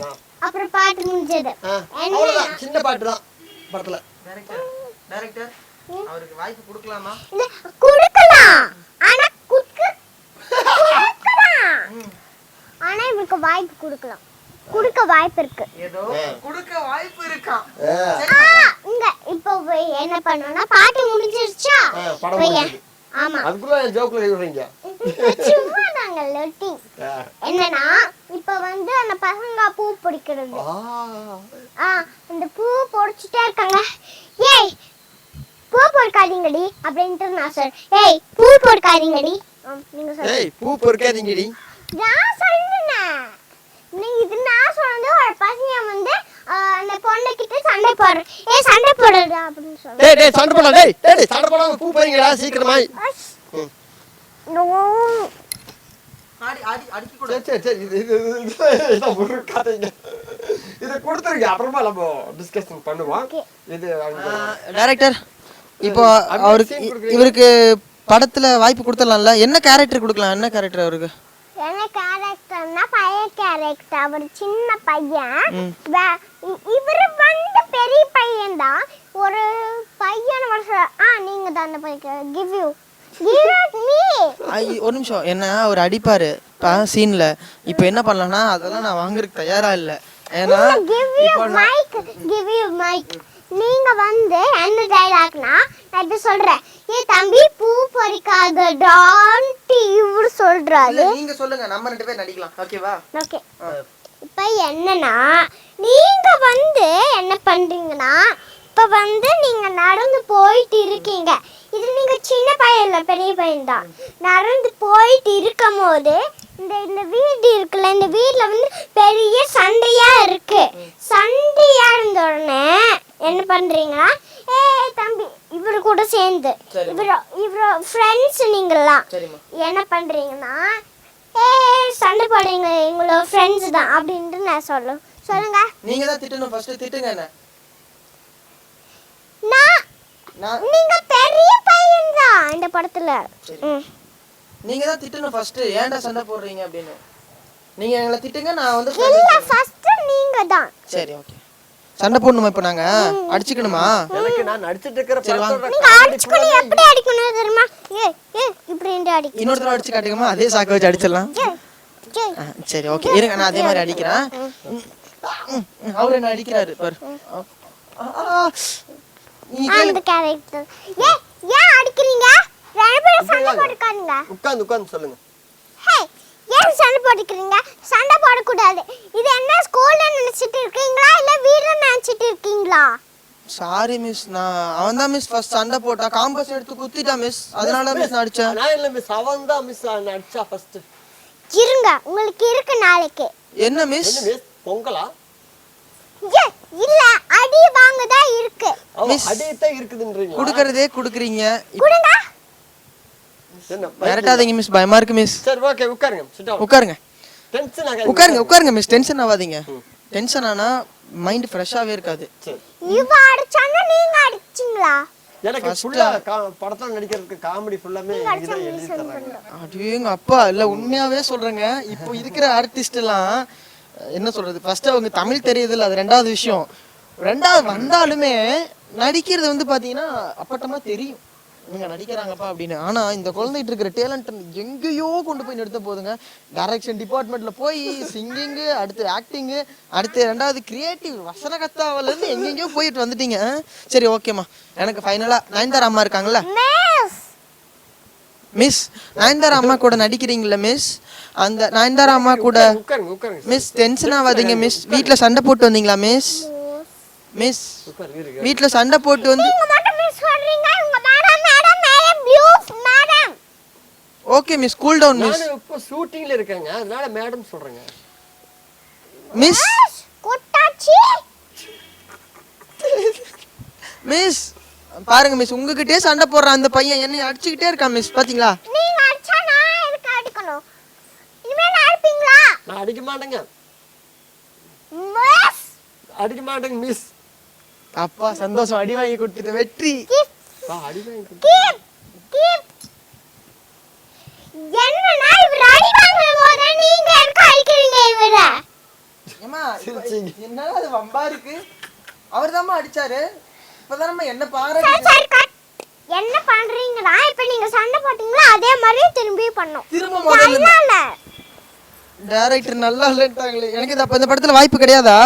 அப்புறம் பாட்டு முடிஞ்சது. அவ்வளவுதான், சின்ன பாட்டு தான் படத்துல. டைரக்டர் அவருக்கு வாய்ப்பு கொடுக்கலாமா? கொடுக்கலாம், ஆனா கொடுக்கலாம். உங்களுக்கு வாய்ப்பு கொடுக்க வாய்ப்பு இருக்கு. ஏதோ கொடுக்க வாய்ப்பு இருக்கா? இங்க இப்போ என்ன பண்ணனும்னா பாட்டு முடிஞ்சிருச்சா? ஆமா. அதுக்குள்ள ஜோக்ல எழுதுறீங்க. சும்மா நாங்க லொட்டி. என்னன்னா இப்போ வந்து அந்த பசங்க பூ பொறிக்கிறது. அந்த பூ பொறிச்சிட்டே இருக்காங்க. ஏய் பூ பொறிக்காதீங்கடி அப்படின்ட்டு நான் சொல்றேன். ஏய் பூ பொறிக்காதீங்கடி. நீங்க சொல்லுங்க. ஏய் பூ பொறிக்காதீங்கடி. நான் சொல்றேன். நீங்க இது நான் சொன்னது ஒரு பையன் வந்து அந்த பொண்ணு கிட்ட சண்டை போடுற. ஏய் சண்டை போடுடா அப்படினு சொல்றான். டேய் சண்டை போடா டேய். டேய் சண்டை போடாம பூ பறிங்கடா சீக்கிரமா. நோ. அடிக்க கூட. சரி இது ஒரு கதைங்க. இத கொடுத்துருங்க அப்புறமா நம்ம டிஸ்கஷன் பண்ணுவோம். இது டைரக்டர் இப்போ அவருக்கு இவருக்கு படத்துல வாய்ப்பு கொடுத்தலாம்ல. என்ன கேரக்டர் கொடுக்கலாம்? என்ன கேரக்டர் அவருக்கு? என்ன கேரக்டர்னா பையன் கேரக்டர். அவர் சின்ன பையன். இவர் வந்து பெரிய பையன் தான். ஒரு பையன் நீங்க தான் அந்த பையன் give you me. ஒரு நிமிஷம். என்ன அவர் அடிப்பாரு சீன்ல. இப்போ என்ன பண்ணலாம்னா அதெல்லாம் நான் வாங்குறதுக்கு தயாரா இல்ல. ஏன்னா give you mic. நீங்க வந்து என்ன டயலாக்னா நான் இப்ப சொல்றேன். ஏ தம்பி பூ பறிக்காதடான்ட்டு இவரு சொல்றாரு. நீங்க சொல்லுங்க, நம்ம ரெண்டு பேரும் நடிக்கலாம். ஓகேவா? ஓகே. இப்போ என்னன்னா நீங்க வந்து என்ன பண்றீங்கன்னா இப்ப வந்து நீங்க நடந்து போயிட்டு இருக்கீங்க. இது நீங்க சின்ன பையன் இல்ல பெரிய பையன் தான். நடந்து போயிட்டு இருக்கும் போது இந்த வீடு இருக்குல்ல, இந்த வீட்ல வந்து பெரிய சண்டையா இருக்கு. சண்டையா இருந்த உடனே என்ன பண்றீங்கன்னா தம்பி இவரு கூட சேர்ந்து இவரு ஃப்ரெண்ட்ஸ் நீங்களாம் என்ன பண்றீங்கன்னா சண்டை போடுறீங்க எங்களோட ஃப்ரெண்ட்ஸ் தான் அப்படின்ட்டு நான் சொல்லுங்க. நீங்க தான் திட்டணும். ஃபர்ஸ்ட் திட்டுங்க. என்ன நீங்க பெரிய பையன் தான் இந்த படத்துல. நீங்க தான் திட்டணும் ஃபர்ஸ்ட். ஏன்டா சண்டை போடுறீங்க அப்படினு நீங்க எங்களை திட்டுங்க. நான் வந்து இல்ல ஃபர்ஸ்ட் நீங்க தான். சரி ஓகே. சண்டை போடணுமா இப்போ? நாங்க அடிச்சுக்கணுமா? எனக்கு நான் அடிச்சிட்டு இருக்கிற படத்தோட நீங்க அடிச்சுக்கணும். எப்படி அடிக்கணும் தெரியுமா? இப்படி அடி. இன்னொரு தடவை அடிச்சு காட்டுங்கமா. அதே சாக்க வச்சு அடிச்சிடலாம். சரி ஓகே இருங்க, நான் அதே மாதிரி அடிக்கிறேன். அவர் என்ன அடிக்கிறாரு பாரு. அந்த கேரக்டர் ஏன் அடிக்கிறீங்க? ரெண்டு பேரும் சண்டை போட்டுக்காதீங்க. உட்கார்ந்து சொல்லுங்க. ஏன் சண்டை போட்டுக்கிறீங்க? சண்டை போடக்கூடாது. இது என்ன ஸ்கூல்ல நினைச்சிட்டு இருக்கீங்களா இல்ல வீட்ல நினைச்சிட்டு இருக்கீங்களா? Sorry miss. அவன் தான் மிஸ் ஃபர்ஸ்ட் சண்டை போட்டா. காம்பஸ் எடுத்து குத்திட்டா மிஸ். அதனால மிஸ் நான் அடிச்சேன். நான் இல்ல மிஸ், அவன் தான் மிஸ் அடிச்சா ஃபர்ஸ்ட். இருங்க உங்களுக்கு இருக்கு நாளைக்கு. என்ன மிஸ்? என்ன மிஸ் பொங்கலா? இல்ல அடி வாங்கதா இருக்கு. அடியே இருக்குதுன்றீங்க. குடுக்கறதே குடுக்குறீங்க. குடுங்க. மிரட்டாதீங்க மிஸ். பயமா இருக்கு மிஸ். சரி ஓகே உட்காருங்க. Sit down. உட்காருங்க. டென்ஷன் ஆகாதீங்க. உட்காருங்க மிஸ். டென்ஷன் ஆகாதீங்க. டென்ஷன் ஆனா மைண்ட் ஃப்ரெஷ்ஷாவே இருக்காது. இவ அடிச்சாங்க நீங்க அடிச்சீங்களா? எனக்கு ஃபுல்லா படத்துல நடிக்கிறதுக்கு காமெடி ஃபுல்லாமே இங்கதான் எழுதி தராங்க. அடேங்க அப்பா. இல்ல உண்மையாவே சொல்றேங்க. இப்போ இருக்கிற ஆர்டிஸ்ட் எல்லாம் என்ன சொல்றது, ஃபர்ஸ்ட் அவங்க தமிழ் தெரியுது இல்ல, அது ரெண்டாவது விஷயம். ரெண்டாவது வந்தாலுமே நடிக்கிறது வந்து பாத்தீங்கன்னா அப்பட்டமா தெரியும் இவங்க நடிக்கிறாங்கப்பா அப்படின்னு. ஆனா இந்த குழந்தைகிட்ட இருக்கிற டேலண்ட் எங்கேயோ கொண்டு போய் நிறுத்த போதுங்க. டைரக்ஷன் டிபார்ட்மெண்ட்ல போய் சிங்கிங்கு, அடுத்து ஆக்டிங்கு, அடுத்து ரெண்டாவது கிரியேட்டிவ் வசனகத்தாவில இருந்து எங்கெங்கயோ போயிட்டு வந்துட்டீங்க. சரி ஓகேம்மா. எனக்கு ஃபைனலா நயன்தாரா அம்மா இருக்காங்கல்ல மிஸ், நயன்தாரா அம்மா கூட நடிக்கிறீங்களா மிஸ்? அந்த நயன்தாரா அம்மா கூட மிஸ் டென்ஷன் ஆகாதீங்க மிஸ். வீட்ல சண்டை போட்டு வந்தீங்களா மிஸ்? மிஸ் வீட்ல சண்டை போட்டு வந்து okay miss cool down miss. நான் இப்ப ஷூட்டிங்ல இருக்கேங்க, அதனால மேடம் சொல்றேங்க மிஸ். கொட்டாச்சி மிஸ் பாருங்க மிஸ், உங்ககிட்டயே சண்டை போடுற அந்த பையன் என்னை அடிச்சுக்கிட்டே இருக்கான் மிஸ். பாத்தீங்களா? நீங்க அடிச்சா நான் எதுக்கு அடிக்கணும்? இனிமே நான் அடிப்பீங்களா? நான் அடிக்க மாட்டேங்க மிஸ். அடிக்க மாட்டேங்க மிஸ். அப்பா சந்தோஷம். அடி வாங்கி கொடுத்துட்ட வெற்றி. அடி வாங்கி கீப் என்னன்னா இவர் அடி வாங்கும்போது நீங்க எதுக்கு அடிக்கிறீங்க இவர? ஏமா என்னடா அது வம்பா இருக்கு? அவர்தாம்மா அடிச்சாரு. இப்பதானம்மா என்ன பாராட்டி. சரி கட். என்ன பண்றீங்களா? இப்போ நீங்க சண்டை போட்டீங்களா அதே மாதிரி திரும்பி பண்ணோம். திரும்ப முதல்ல. டைரக்டர் நல்லா இல்லட்டாங்களே. எனக்கு இந்த படத்துல வாய்ப்பு கிடையாதா?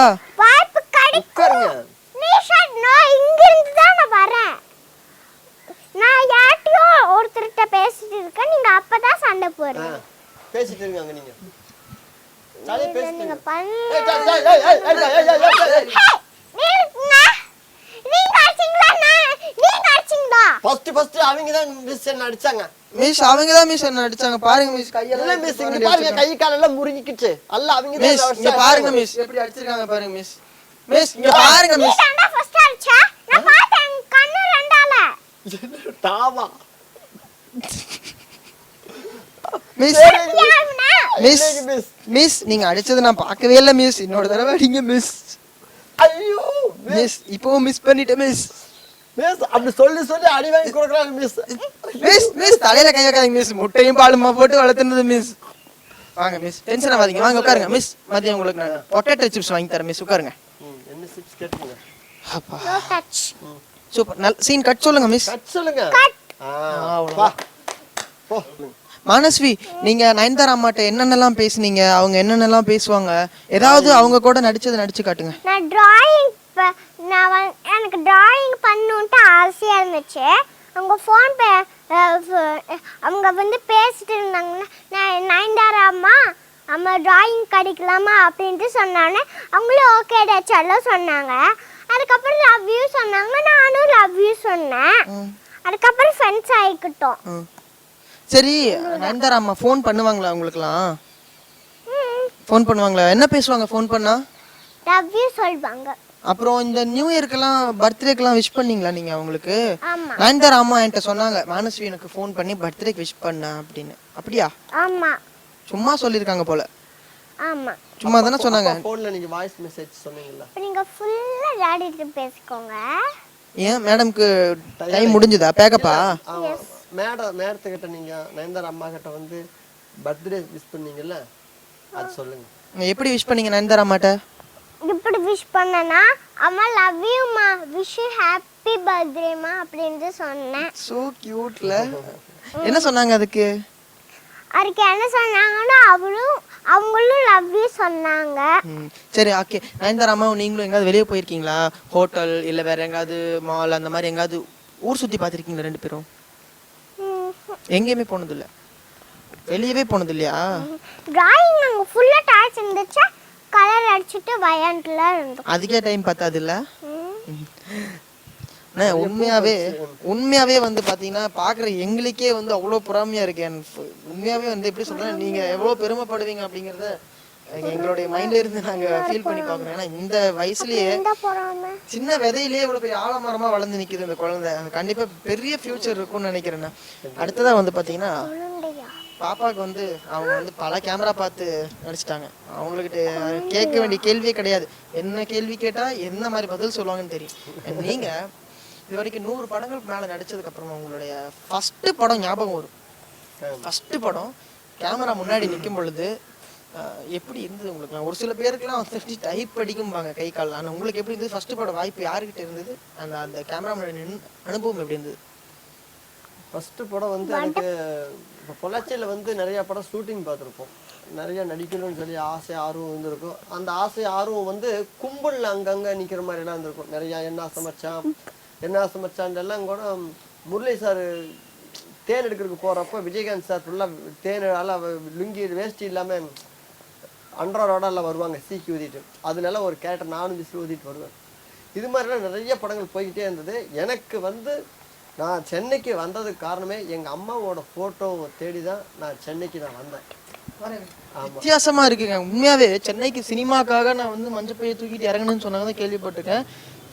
வாய்ப்பு கிடைக்கும். நிஷா நான் இங்க இருந்து தான் நான் வரேன். நான் யார்ட்டியோ ஒருத்தர்கிட்ட பேசிட்டு இருக்கேன். நீங்க அப்பதான் சண்டை போடுறீங்க. பேசிட்டு இருக்காங்க நீங்க. சாலே பேசிட்டு. நீங்க ஃபர்ஸ்ட் அவங்க தான் மிஸ் என்ன அடிச்சாங்க. மிஸ் அவங்க தான் மிஸ் என்ன அடிச்சாங்க. பாருங்க மிஸ் கையெல்லாம் மிஸ் இங்க பாருங்க கை கால் எல்லாம் முறிஞ்சிக்கிச்சு. அல்ல அவங்க தான் இங்க பாருங்க மிஸ் எப்படி அடிச்சிருக்காங்க பாருங்க மிஸ். மிஸ் இங்க பாருங்க மிஸ். நீ தான் ஃபர்ஸ்ட் அடிச்சா. நான் பார்த்தேன் கண்ணு ரெண்டால. தாவா. மிஸ் மிஸ் மிஸ் நீங்க அடிச்சது நான் பார்க்கவே இல்ல மிஸ். இன்னொரு தடவை அடிங்க மிஸ். ஐயோ மிஸ் இப்போ மிஸ் பண்ணிட்டேன் மிஸ். மிஸ் அப்படி சொல்லி சொல்லி அடி வாங்கி கொடுக்கறாங்க மிஸ். மிஸ் மிஸ் தலையில கை வைக்காதீங்க மிஸ். முட்டையும் பாலுமா போட்டு வளர்த்துனது மிஸ். வாங்க மிஸ் டென்ஷன் ஆகாதீங்க. வாங்க உட்காருங்க மிஸ். மதியம் உங்களுக்கு நான் பொட்டேட்டோ சிப்ஸ் வாங்கி தரேன் மிஸ். உட்காருங்க. என்ன சிப்ஸ் கேட்டீங்க? அப்பா நோ டச். சூப்பர். நல்ல சீன் கட் சொல்லுங்க மிஸ். கட் சொல்லுங்க. வா போ. மானஸ்வி, நீங்க நயன்தாரா அம்மாட்ட என்னென்னலாம் பேசுனீங்க? அவங்க என்னென்னலாம் பேசுவாங்க? ஏதாவது அவங்க கூட நடிச்சது நடிச்சு காட்டுங்க. நான் டிராயிங் எனக்கு டிராயிங் பண்ணணுன்ட்டு ஆசையாக இருந்துச்சு. அவங்க ஃபோன் அவங்க வந்து பேசிட்டு இருந்தாங்கன்னா நான் நயன்தாரா அம்மா டிராயிங் கிடைக்கலாமா அப்படின்ட்டு சொன்னானே அவங்களும் ஓகே டச்செல்லாம் சொன்னாங்க. அதுக்கப்புறம் லவ் யூ சொன்னாங்க. நானும் லவ் யூ சொன்னேன். அதுக்கப்புறம் ஃப்ரெண்ட்ஸ் ஆகிக்கிட்டோம். சரி, நயன்தாரா அம்மா ஃபோன் பண்ணுவாங்களா உங்களுக்குலாம்? ஃபோன் பண்ணுவாங்களா? என்ன பேசுவாங்க ஃபோன் பண்ணா? லவ் யூ சொல்வாங்க. அப்புறம் இந்த நியூ இயர்க்கெல்லாம் பர்த்டேக்கெல்லாம் விஷ் பண்ணீங்களா நீங்க அவங்களுக்கு? ஆமா. நயன்தாரா அம்மா என்கிட்ட சொன்னாங்க மானஸ்வி எனக்கு ஃபோன் பண்ணி பர்த்டேக்கு விஷ் பண்ண அப்படின்னு. அப்படியா? ஆமா. சும்மா சொல்லிருக்காங்க போல. ஆமா. சும்மா தானே சொன்னாங்க. ஃபோன்ல நீங்க வாய்ஸ் மெசேஜ் சொன்னீங்கல்ல. நீங்க ஃபுல்லா டாடிட்ட பேசிக்கோங்க. ஏன் மேடம்க்கு டைம் முடிஞ்சதா? பேக்கப்பா? ஆமா. மேடத்துக்கிட்ட நீங்க நயன்தாரா அம்மா கிட்ட வந்து பர்த்டே விஷ் பண்ணீங்கல்ல, அது சொல்லுங்க. எப்படி விஷ் பண்ணீங்க நயன்தாரா அம்மாட்ட? இப்படி விஷ் பண்ணனா அம்மா லவ் யூ மா, விஷ் யூ ஹாப்பி பர்த்டே மா அப்படினு சொன்னேன். சோ கியூட்ல. என்ன சொன்னாங்க அதுக்கு? அதுக்கு என்ன சொன்னாங்கன்னா அவங்களும் லவ் யூ சொன்னாங்க. சரி ஓகே. நயன்தாரா அம்மா நீங்களும் எங்காவது வெளியே போயிருக்கீங்களா? ஹோட்டல் இல்ல வேற எங்காவது மால் அந்த மாதிரி எங்காவது ஊர் சுத்தி பார்த்திருக்கீங்களா ரெண்டு பேரும்? எங்கேயுமே போனது இல்ல. வெளியவே போனது இல்லையா? டிராயிங் நாங்க ஃபுல்லா டாச் இருந்துச்சு. கலர் அடிச்சிட்டு வயன்ட்ல இருந்தோம். அதுக்கே டைம் பத்தாது இல்ல? உண்மையாவே வந்து பாத்தீங்கன்னா பாக்குற எங்களுக்கே வந்து அவ்வளவு பொறாமையா இருக்கு. உண்மையாவே வந்து எப்படி சொல்றேன், நீங்க எவ்வளவு பெருமைப்படுவீங்க அப்படிங்கறத எங்களுடைய மைண்ட்ல இருந்து நாங்க ஃபீல் பண்ணி பாக்குறோம். ஏன்னா இந்த வயசுலயே சின்ன விதையிலேயே இவ்வளவு பெரிய ஆலமரமா வளர்ந்து நிக்குது இந்த குழந்தை. கண்டிப்பா பெரிய ஃபியூச்சர் இருக்கும்னு நினைக்கிறேன். அடுத்ததா வந்து பாத்தீங்கன்னா பாப்பாவுக்கு வந்து அவங்க வந்து பல கேமரா பார்த்து நடிச்சிட்டாங்க. அவங்ககிட்ட கேட்க வேண்டிய கேள்வியே கிடையாது. என்ன கேள்வி கேட்டா என்ன மாதிரி பதில் சொல்லுவாங்கன்னு தெரியும். நீங்க இது வரைக்கும் 100 படங்களுக்கு மேல நடிச்சதுக்கு அப்புறமா உங்களுடைய ஃபர்ஸ்ட் படம் ஞாபகம் வரும். ஃபர்ஸ்ட் படம் கேமரா முன்னாடி நிற்கும் பொழுது எப்படி இருந்தது உங்களுக்கு? ஒரு சில பேருக்குலாம் வந்து டைப் அடிக்கும்பாங்க கை கால். ஆனால் உங்களுக்கு எப்படி இருந்தது? ஃபர்ஸ்ட் படம் வாய்ப்பு யாருக்கிட்ட இருந்தது? அந்த கேமரா முன்னாடி அனுபவம் எப்படி இருந்தது? ஃபர்ஸ்ட் படம் வந்து எனக்கு இப்போ பொள்ளாச்சியில் வந்து நிறைய படம் ஷூட்டிங் பார்த்துருப்போம். நிறைய நடிக்கணும்னு சொல்லி ஆசை ஆர்வம் இருந்திருக்கும். அந்த ஆசை ஆர்வம் வந்து கும்பலில் அங்கங்கே நிற்கிற மாதிரிலாம் இருந்திருக்கும். நிறையா என்ன சமைச்சான் எல்லாம் கூட முரளி சார் தேன் எடுக்கிறதுக்கு போகிறப்போ விஜயகாந்த் சார் ஃபுல்லாக தேன் எல்லாம் லுங்கி வேஷ்டி இல்லாமல் அண்டரோட எல்லாம் வருவாங்க சீக்கி ஊதிட்டு. அதனால ஒரு கேரக்டர் நானும் விசில் ஊதிட்டு வருவேன். இது மாதிரிலாம் நிறைய படங்கள் போய்கிட்டே இருந்தது. எனக்கு வந்து நான் சென்னைக்கு வந்ததுக்கு காரணமே எங்கள் அம்மாவோட ஃபோட்டோவை தேடி தான் நான் சென்னைக்கு வந்தேன். வித்தியாசமா இருக்குங்க உண்மையாவே. சென்னைக்கு சினிமாக்காக நான் வந்து மஞ்சள் பையை தூக்கிட்டு இறங்கணும்னு சொன்னாங்க கேள்விப்பட்டிருக்கேன்.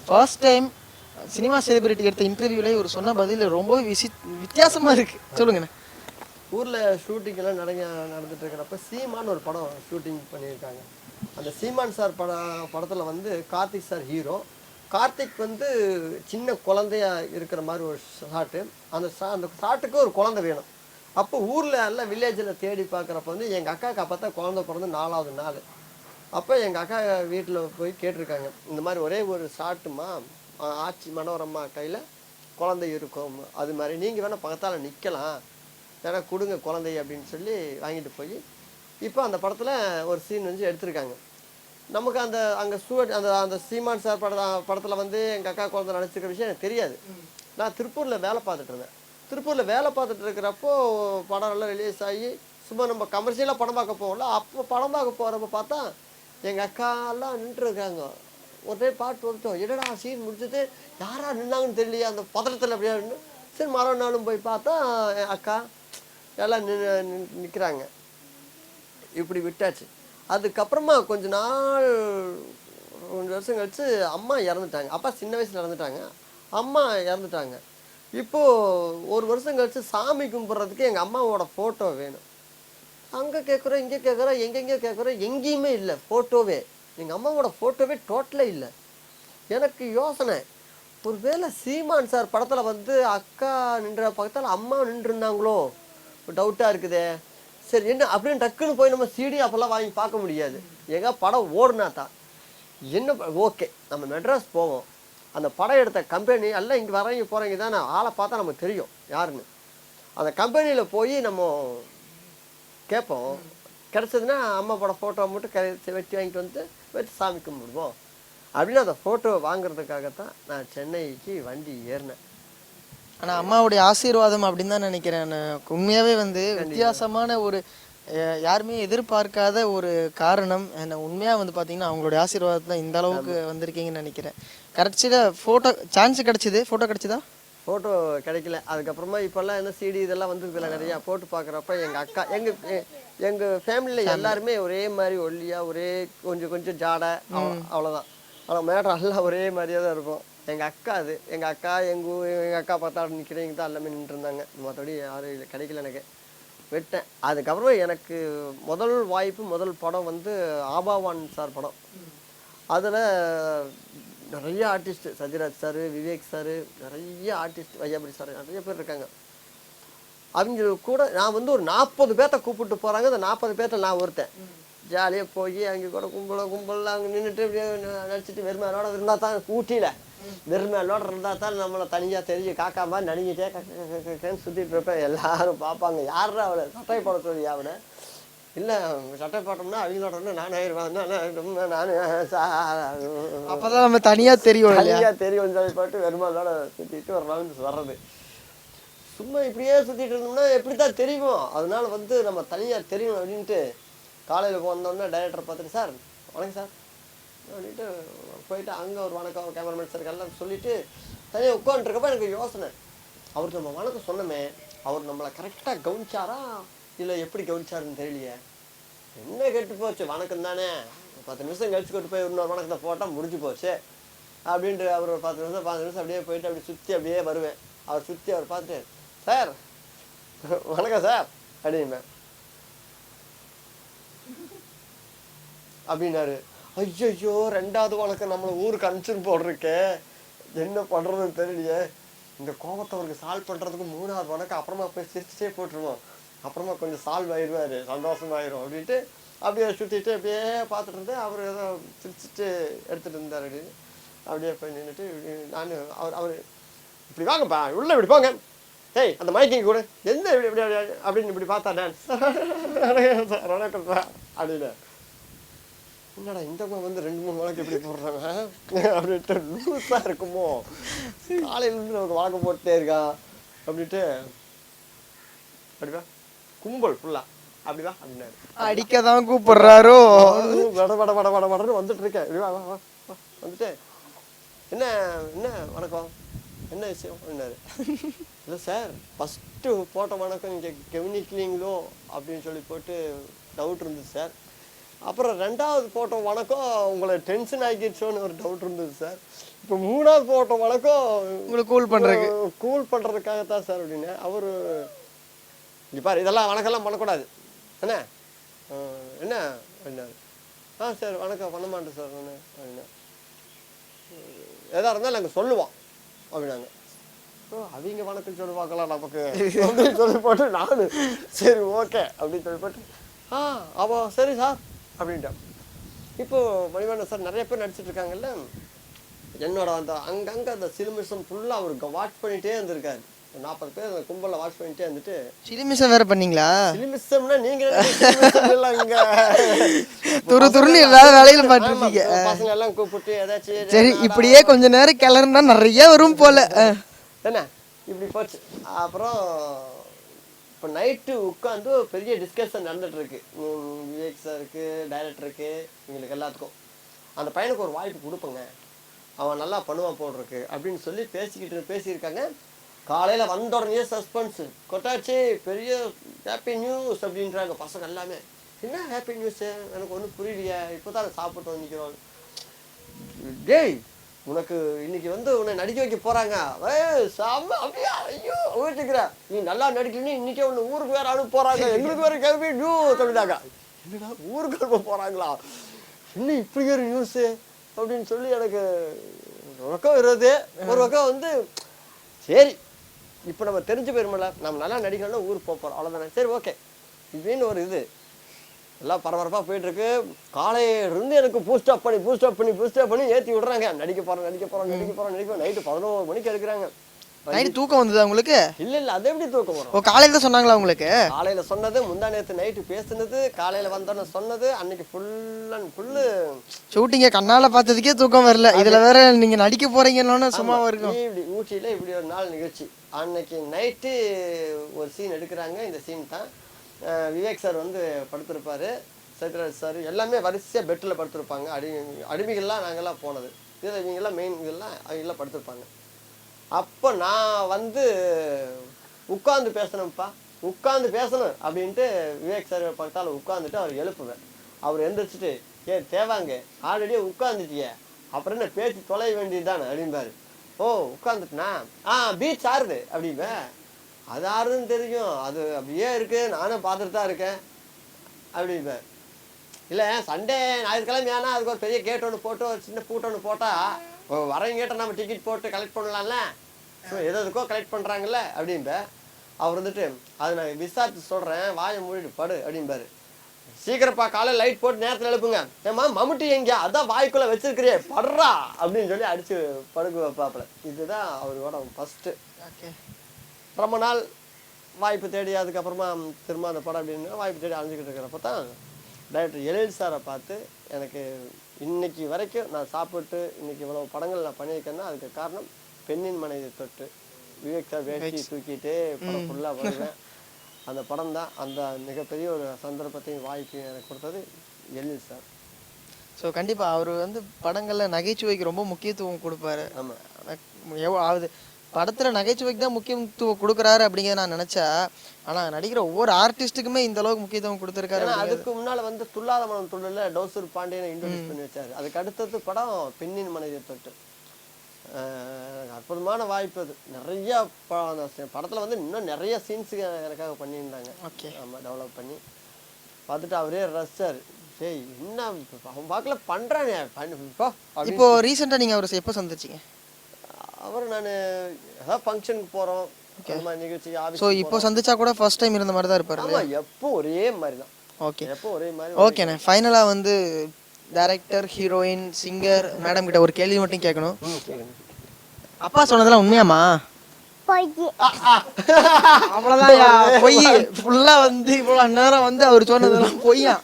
ஃபர்ஸ்ட் டைம் சினிமா செலிபிரிட்டி எடுத்த இன்டர்வியூல ஒரு சொன்ன பதில் ரொம்ப வித்தியாசமா இருக்கு. சொல்லுங்கண்ணே. ஊரில் ஷூட்டிங் எல்லாம் நடந்துட்டு இருக்கிறப்ப சீமான் ஒரு படம் ஷூட்டிங் பண்ணியிருக்காங்க. அந்த சீமான் சார் படத்தில் வந்து கார்த்திக் சார் ஹீரோ. கார்த்திக் வந்து சின்ன குழந்தையா இருக்கிற மாதிரி ஒரு ஷாட்டு. அந்த ஷாட்டுக்கு ஒரு குழந்தை வேணும். அப்போ ஊரில் எல்லாம் வில்லேஜில் தேடி பார்க்குறப்ப வந்து எங்கள் அக்காவுக்கு அப்போ தான் குழந்தை பிறந்து 4வது நாள். அப்போ எங்கள் அக்கா வீட்டில் போய் கேட்டிருக்காங்க, இந்த மாதிரி ஒரே ஒரு ஷாட்டுமா ஆச்சி மனோரமா கையில் குழந்தை இருக்கும், அது மாதிரி நீங்கள் வேணால் பக்கத்தால் நிற்கலாம், ஏன்னா கொடுங்க குழந்தை அப்படின்னு சொல்லி வாங்கிட்டு போய் இப்போ அந்த படத்தில் ஒரு சீன் வந்து எடுத்திருக்காங்க. நமக்கு அந்த அங்கே அந்த சீமான் சார் படத்தில் வந்து எங்கள் அக்கா குழந்தை நடிச்சிருக்கிற விஷயம் எனக்கு தெரியாது. நான் திருப்பூரில் வேலை பார்த்துட்டு இருந்தேன். திருப்பூரில் வேலை பார்த்துட்டு இருக்கிறப்போ படம் எல்லாம் ரிலீஸ் ஆகி சும்மா நம்ம கமர்ஷியலாக படம் பார்க்க போகல. அப்போ படம் பார்க்க போகிறப்ப பார்த்தா எங்கள் அக்காலாம் நின்றுருக்காங்க. ஒரு டைம் பாட்டு வந்துட்டோம், என்னடா சீன் முடிச்சுட்டு யாரா நின்னாங்கன்னு தெரியலையா அந்த பதட்டத்தில் அப்படியே. சரி மறுநாளும் போய் பார்த்தா என் அக்கா எல்லாம் நிற்கிறாங்க. இப்படி விட்டாச்சு. அதுக்கப்புறமா கொஞ்சம் வருஷம் கழிச்சு அம்மா இறந்துட்டாங்க. அப்பா சின்ன வயசில் இறந்துட்டாங்க, அம்மா இறந்துட்டாங்க. இப்போது ஒரு வருஷம் கழிச்சு சாமி கும்பிட்றதுக்கு எங்கள் அம்மாவோட ஃபோட்டோ வேணும். அங்கே கேட்குறோம், இங்கே கேட்குறோம், எங்கெங்கே கேட்குறோம், எங்கேயுமே இல்லை ஃபோட்டோவே. எங்கள் அம்மாவோட ஃபோட்டோவே டோட்டலாக இல்லை. எனக்கு யோசனை, ஒரு வேளை சீமான் சார் படத்தில் வந்து அக்கா நின்ற பக்கத்தில் அம்மா நின்றுருந்தாங்களோ டவுட்டாக இருக்குதே. சரி என்ன அப்படின்னு டக்குன்னு போய் நம்ம சிடி அப்போல்லாம் வாங்கி பார்க்க முடியாது. எங்கே படம் ஓடுனா தான் என்ன ஓகே நம்ம மெட்ராஸ் போவோம். அந்த படம் எடுத்த கம்பெனி எல்லாம் இங்கே வரவங்க போகிறவங்க தான் ஆளை பார்த்தா நமக்கு தெரியும் யாருன்னு. அந்த கம்பெனியில் போய் நம்ம கேட்போம். கிடச்சதுன்னா அம்மா படம் ஃபோட்டோ மட்டும் வெட்டி வாங்கிட்டு வந்து வச்சு சாமி கும்பிடுவோம் அப்படின்னு அந்த ஃபோட்டோ வாங்குறதுக்காகத்தான் நான் சென்னைக்கு வண்டி ஏறினேன். ஆனால் அம்மாவுடைய ஆசீர்வாதம் அப்படின்னு தான் நினைக்கிறேன். உண்மையாகவே வந்து வித்தியாசமான ஒரு யாருமே எதிர்பார்க்காத ஒரு காரணம். உண்மையாக வந்து பார்த்தீங்கன்னா அவங்களுடைய ஆசீர்வாதத்தில் இந்த அளவுக்கு வந்திருக்கீங்கன்னு நினைக்கிறேன். கரெக்டாக ஃபோட்டோ சான்ஸ் கிடச்சிது, ஃபோட்டோ கிடச்சிதா? ஃபோட்டோ கிடைக்கல. அதுக்கப்புறமா இப்போல்லாம் என்ன சிடி இதெல்லாம் வந்துருக்குல்ல நிறையா. போட்டு பார்க்குறப்ப எங்கள் அக்கா எங்கள் ஃபேமிலியில் எல்லாருமே ஒரே மாதிரி ஒல்லியாக ஒரே கொஞ்சம் ஜாடை அவ்வளோதான். ஆனால் மேடம் எல்லாம் ஒரே மாதிரியே தான் இருக்கும். எங்கள் அக்கா எங்கள் அக்கா எங்கள் அக்கா பார்த்தாலும் நிற்கிறவங்க தான் எல்லாமே நின்றுருந்தாங்க. மற்றபடி யாரும் கிடைக்கல எனக்கு. விட்டேன். அதுக்கப்புறம் எனக்கு முதல் வாய்ப்பு முதல் படம் வந்து ஆபாவான் சார் படம். அதில் நிறைய artist, Sathyaraj sir, Vivek sir, நிறைய ஆர்டிஸ்ட், வையாபுரி சார், நிறைய பேர் இருக்காங்க. அவங்க கூட நான் வந்து ஒரு 40 பேர்த்த கூப்பிட்டு போகிறாங்க. அந்த 40 பேர்த்த நான் ஒருத்தன். ஜாலியாக போய் அங்கே கூட கும்பலாக அங்கே நின்றுட்டு இப்படியே நடிச்சிட்டு வெறுமையோட இருந்தால் தான் ஊட்டியில் வெறுமையோட இருந்தால் தான் நம்மளை தனியாக தெரிஞ்சு காக்கா மாதிரி நடிஞ்சிட்டே கக்கன்னு சுற்றிட்டு இருப்பேன். எல்லாரும் பார்ப்பாங்க, யாரா அவளை சட்டை போட சொல்லி அவனை. இல்லை சட்டை போட்டோம்னா அவங்களோட நானும் அப்போ தான் நம்ம தனியாக தெரியும் சொல்லி போட்டு வெறுமையோட சுற்றிட்டு ஒரு ரவுண்ட்ஸ் வர்றது. சும்மா இப்படியே சுற்றிட்டு இருந்தோம்னா எப்படி தான் தெரியும். அதனால வந்து நம்ம தனியாக தெரியும் அப்படின்ட்டு காலையில் போனோடனே டைரக்டரை பார்த்துட்டு, சார் வணக்கம் சார் அப்படின்ட்டு போயிட்டு அங்கே ஒரு வணக்கம் கேமராமேன் சாருக்கு எல்லாம் சொல்லிவிட்டு தனியாக உட்காந்துருக்கப்போ எனக்கு யோசனை, அவருக்கு நம்ம வணக்கம் சொன்னோமே அவர் நம்மளை கரெக்டாக கவனிச்சாரா இல்லை எப்படி கவனிச்சாருன்னு தெரியலையே. என்ன கெட்டு போச்சு, வணக்கம் தானே 10 நிமிஷம் கழிச்சு கொண்டு போய் இன்னொரு வணக்கத்தை போட்டால் முடிஞ்சு போச்சு அப்படின்ட்டு அவர் ஒரு 10 நிமிஷம் 15 நிமிஷம் அப்படியே போயிட்டு அப்படி சுற்றி அப்படியே வருவேன். அவர் சுற்றி அவர் பார்த்துட்டு, சார் வணக்கம் சார் அப்படின்பேன். அப்படின்னாரு. ஐயோ 2வது வணக்கம் நம்மளை ஊருக்கு அனுப்பிச்சுன்னு போடுறக்கே, என்ன பண்ணுறதுன்னு தெரியலையே. இந்த கோபத்தை அவருக்கு சால்வ் பண்ணுறதுக்கு 3வது வணக்கம் அப்புறமா போய் சிரிச்சுட்டே போட்டுருவோம், அப்புறமா கொஞ்சம் சால்வ் ஆயிடுவார், சந்தோஷமாயிரும் அப்படின்ட்டு அப்படியே சுற்றிட்டு அப்படியே பார்த்துட்டு இருந்தேன். அவர் ஏதோ சிரிச்சுட்டு எடுத்துகிட்டு இருந்தார். அப்படியே போய் நின்றுட்டு நான் அவர் இப்படி வாங்கப்பா உள்ளே இப்படி போங்க, ஏய் அந்த மைக்கிங் கூட என்ன இப்படி இப்படி அப்படின்னு இப்படி பார்த்தா டான்ஸ் வணக்கம் அப்படின்னு. என்னடா இந்த வந்து 2-3 வழக்கு எப்படி போடுறாங்க அப்படின்ட்டு லூஸாக இருக்குமோ, காலையிலேருந்து நமக்கு வழக்கு போட்டுட்டே இருக்கான் அப்படின்ட்டு அப்படிவா கும்பல் ஃபுல்லாக அப்படிவா அப்படின்னாரு. அடிக்க தான் கூப்பிடுறாரோ வடன்னு வந்துட்டு இருக்கேன். இப்படிவா வா வா வந்துட்டு என்ன என்ன வணக்கம் என்ன விஷயம் அப்படின்னாரு. இல்லை சார் ஃபஸ்ட்டு போட்ட வணக்கம் நீங்கள் கவனிக்கலீங்களோ அப்படின்னு சொல்லி போட்டு டவுட் இருந்துச்சு சார். அப்புறம் 2வது போட்ட வணக்கம் உங்களை டென்ஷன் ஆகிடுச்சோன்னு ஒரு டவுட் இருந்தது சார். இப்போ 3வது போட்ட வணக்கம் உங்களுக்கு கூல் பண்ணுறதுக்காகத்தான் சார் அப்படின்னு. அவர் இங்கே பாரு இதெல்லாம் வணக்கம்லாம் பண்ணக்கூடாது என்ன என்ன அப்படின்னாரு. சார் வணக்கம் பண்ண மாட்டேன் சார் நான் அப்படின்னா. எதாக இருந்தாலும் நாங்கள் சொல்லுவோம் அப்படின்னாங்க. அவங்க வணக்கம் சொல்லுவாங்களா நமக்கு அப்படின்னு சொல்லி போட்டு நான் சரி ஓகே அப்படின்னு சொல்லி போட்டு அப்போ சரி சார் அப்படின்ட்டேன். இப்போது மணிவண்ணன் சார் நிறைய பேர் நடிச்சிட்டு இருக்காங்கல்ல, என்னோட அந்த அங்கங்கே அந்த சிலுமிஷம் ஃபுல்லாக அவருக்கு வாட்ச் பண்ணிகிட்டே இருந்திருக்காரு. 40 பேர் அந்த கும்பலில் வாட்ச் பண்ணிட்டே இருந்துட்டு சிலிமிஷம் வேற பண்ணீங்களா? சிலிமிசம்னா நீங்க இல்லைங்க, துருன்னு எல்லா வேலையிலும் பார்த்துருக்கீங்க. பசங்க எல்லாம் கூப்பிட்டு ஏதாச்சும் சரி, இப்படியே கொஞ்ச நேரம் கிளறுனா நிறைய வரும் போல. என்ன இப்படி போச்சு. அப்புறம் இப்போ நைட்டு உட்காந்து பெரிய டிஸ்கஷன் நடந்துட்டு இருக்கு. விவேக் சாருக்கு, டைரக்டருக்கு, இவங்களுக்கு எல்லாத்துக்கும் அந்த பையனுக்கு ஒரு வாய்ப்பு கொடுப்பங்க, அவன் நல்லா பண்ணுவான் போடுறக்கு அப்படின்னு சொல்லி பேசியிருக்காங்க. காலையில் வந்த உடனே சஸ்பென்ஸு கொட்டாச்சு, பெரிய ஹாப்பி நியூஸ் அப்படின்றாங்க பசங்க எல்லாமே. என்ன ஹாப்பி நியூஸு, எனக்கு ஒன்றும் புரியலையே, இப்போ தான் சாப்பிட்டு வந்துக்கிறோம். டேய் உனக்கு இன்னைக்கு வந்து உன்னை நடிக்க வைக்க போறாங்க, செம்ம அப்படியா, ஐயோ ஊட்டிக்கிற, நீ நல்லா நடிக்கலன்னு இன்னைக்கே ஒன்று ஊருக்கு வேற அனுப்ப போறாங்க, எங்களுக்கு வேற கேள்வி நியூ சொல்லிட்டாங்க. என்னடா ஊருக்கு அனுப்ப போறாங்களா, இன்னும் இப்படி ஒரு நியூஸு அப்படின்னு சொல்லி எனக்கு ஒரு பக்கம் வருது. ஒரு பக்கம் வந்து சரி இப்போ நம்ம தெரிஞ்சு போயிருமில்ல, நம்ம நல்லா நடிக்கணும்னா ஊருக்கு போக போகிறோம் அவ்வளோதானே, சரி ஓகே இப்படின்னு ஒரு இது எல்லாம் பரபரப்பாக போயிட்டுருக்கு. காலையிலிருந்து எனக்கு பூஸ்டப் பண்ணி ஏற்றி விடுறாங்க. நடிக்க போகிறோம் நைட்டு 11 மணிக்கு எடுக்கிறாங்க. நைட்டு தூக்கம் வந்ததா உங்களுக்கு? இல்லை அது எப்படி தூக்கம் வரும்? ஓ, காலையில் தான் சொன்னாங்களா உங்களுக்கு? காலையில் சொன்னது, முந்தா நேற்று நைட்டு பேசுனது, காலையில் வந்தோன்னு சொன்னது, அன்னைக்கு ஃபுல் அண்ட் ஃபுல்லு ஷூட்டிங்கை கண்ணால் பார்த்ததுக்கே தூக்கம் வரல, இதில் வேற நீங்கள் நடிக்க போகிறீங்கன்னு சும்மா இருக்கும். இப்படி ஊட்டியில் இப்படி ஒரு நாள் நிகழ்ச்சி. அன்னைக்கு நைட்டு ஒரு சீன் எடுக்கிறாங்க. இந்த சீன் தான் விவேக் சார் வந்து படுத்திருப்பார், சத்யராஜ் சார் எல்லாமே வரிசையாக பெட்டில் படுத்திருப்பாங்க. அடிமைகள்லாம் நாங்கள்லாம் போனது, இதில் இவங்கெல்லாம் மெயின் இதெல்லாம் அவங்கெல்லாம் படுத்திருப்பாங்க. அப்போ நான் வந்து உட்காந்து பேசணும் அப்படின்ட்டு விவேக் சார் பக்கத்தால் உட்காந்துட்டு அவர் எழுப்புவேன். அவர் எந்திரிச்சிட்டு, தேவாங்க ஆல்ரெடியே உட்காந்துட்டியே, அப்புறம் என்ன பேச்சு தொலை வேண்டியது தானே அப்படின்பாரு. ஓ உட்காந்துட்டுனா பீச் ஆறுது அப்படின்பேன். அது ஆறுதுன்னு தெரியும், அது அப்படியே இருக்கு, நானும் பார்த்துட்டு தான் இருக்கேன் அப்படின்பேன். இல்லை சண்டே ஞாயிற்றுக்கிழமை ஆனால் அதுக்கு ஒரு பெரிய கேட் ஒன்று போட்டு ஒரு சின்ன பூட்டு ஒன்று போட்டால் வரவங்க கேட்டால் நம்ம டிக்கெட் போட்டு கலெக்ட் பண்ணலாம்ல, ஸோ எதுக்கோ கலெக்ட் பண்ணுறாங்கல்ல அப்படின்பேன். அவர் வந்துட்டு அது நான் விசாரித்து சொல்கிறேன், வாயை மூடிட்டு படு அப்படின்பாரு. சீக்கிரப்பா காலையில் லைட் போட்டு நேரத்தில் எழுப்புங்க, ஏம்மா மம்முட்டி எங்கேயா அதான் வாய்க்குள்ளே வச்சிருக்கிறியே படுறா அப்படின்னு சொல்லி அடித்து படுக்க வைப்பாப்புல. இதுதான் அவரோட ஃபஸ்ட்டு. ஓகே, ரொம்ப நாள் வாய்ப்பு தேடி அதுக்கப்புறமா திரும்ப அந்த படம் அப்படின்னு வாய்ப்பு தேடி அழிஞ்சிக்கிட்டு இருக்கிறப்ப தான் டைரக்டர் எழில் சாரை பார்த்து எனக்கு இன்னைக்கு வரைக்கும் நான் சாப்பிட்டு இன்னைக்கு இவ்வளவு படங்கள் நான் பண்ணியிருக்கேன்னா அதுக்கு காரணம் பெண்ணின் மனைவி தொட்டு. விவேக் சார் வேட்டி தூக்கிட்டு படம் ஃபுல்லாக வருவேன். அந்த படம் தான் அந்த மிகப்பெரிய ஒரு சந்தர்ப்பத்தையும் வாய்ப்பையும் எனக்கு கொடுத்தது எழில் சார். ஸோ கண்டிப்பாக அவர் வந்து படங்களில் நகைச்சுவைக்கு ரொம்ப முக்கியத்துவம் கொடுப்பாரு. ஆமாம், எவ்வளோ ஆகுது படத்தில் நகைச்சுவைக்கு தான் முக்கியத்துவம் கொடுக்குறாரு அப்படிங்கிறத நான் நினச்சா, ஆனால் நடிக்கிற ஒவ்வொரு ஆர்டிஸ்ட்டுக்குமே இந்த அளவுக்கு முக்கியத்துவம் கொடுத்துருக்காரு. அதுக்கு முன்னால் வந்து துல்லாத மனம் துள்ளில் டோசூர் பாண்டியனை இன்ட்ரோடியூஸ் பண்ணி வச்சாரு. அதுக்கு அடுத்தது படம் பெண்ணின் மனைவியை தொட்டு. அற்புதமான வாய்ப்பு அது. நிறைய படத்தில் வந்து இன்னும் நிறைய சீன்ஸு எனக்காக பண்ணியிருந்தாங்க. ஓகே, ஆமாம், டெவலப் பண்ணி பார்த்துட்டு அவரே ரசிச்சார். சரி என்ன அவன் பார்க்கல பண்ணுறானே இப்போ ரீசெண்டாக நீங்கள் அவரை எப்போ சந்திச்சிங்க? அவர் நான் ஏதாவது ஃபங்க்ஷனுக்கு போகிறோம், அந்த மாதிரி நிகழ்ச்சி ஆஃபீஸ். ஸோ இப்போ சந்திச்சா கூட ஃபர்ஸ்ட் டைம் இருந்த மாதிரி தான் இருப்பாரு. ஆமாம், எப்போ ஒரே மாதிரி தான். ஓகே, எப்போ ஒரே மாதிரி. ஓகேண்ணே, ஃபைனலாக வந்து டைரக்டர், ஹீரோயின், சிங்கர் மேடம் கிட்ட ஒரு கேள்வி மட்டும் கேட்கணும். அப்பா சொன்னதெல்லாம் உண்மையாமா? அவ்வளோதான் பொய். ஃபுல்லாக வந்து இவ்வளோ நேரம் வந்து அவர் சொன்னதெல்லாம் பொய்யா?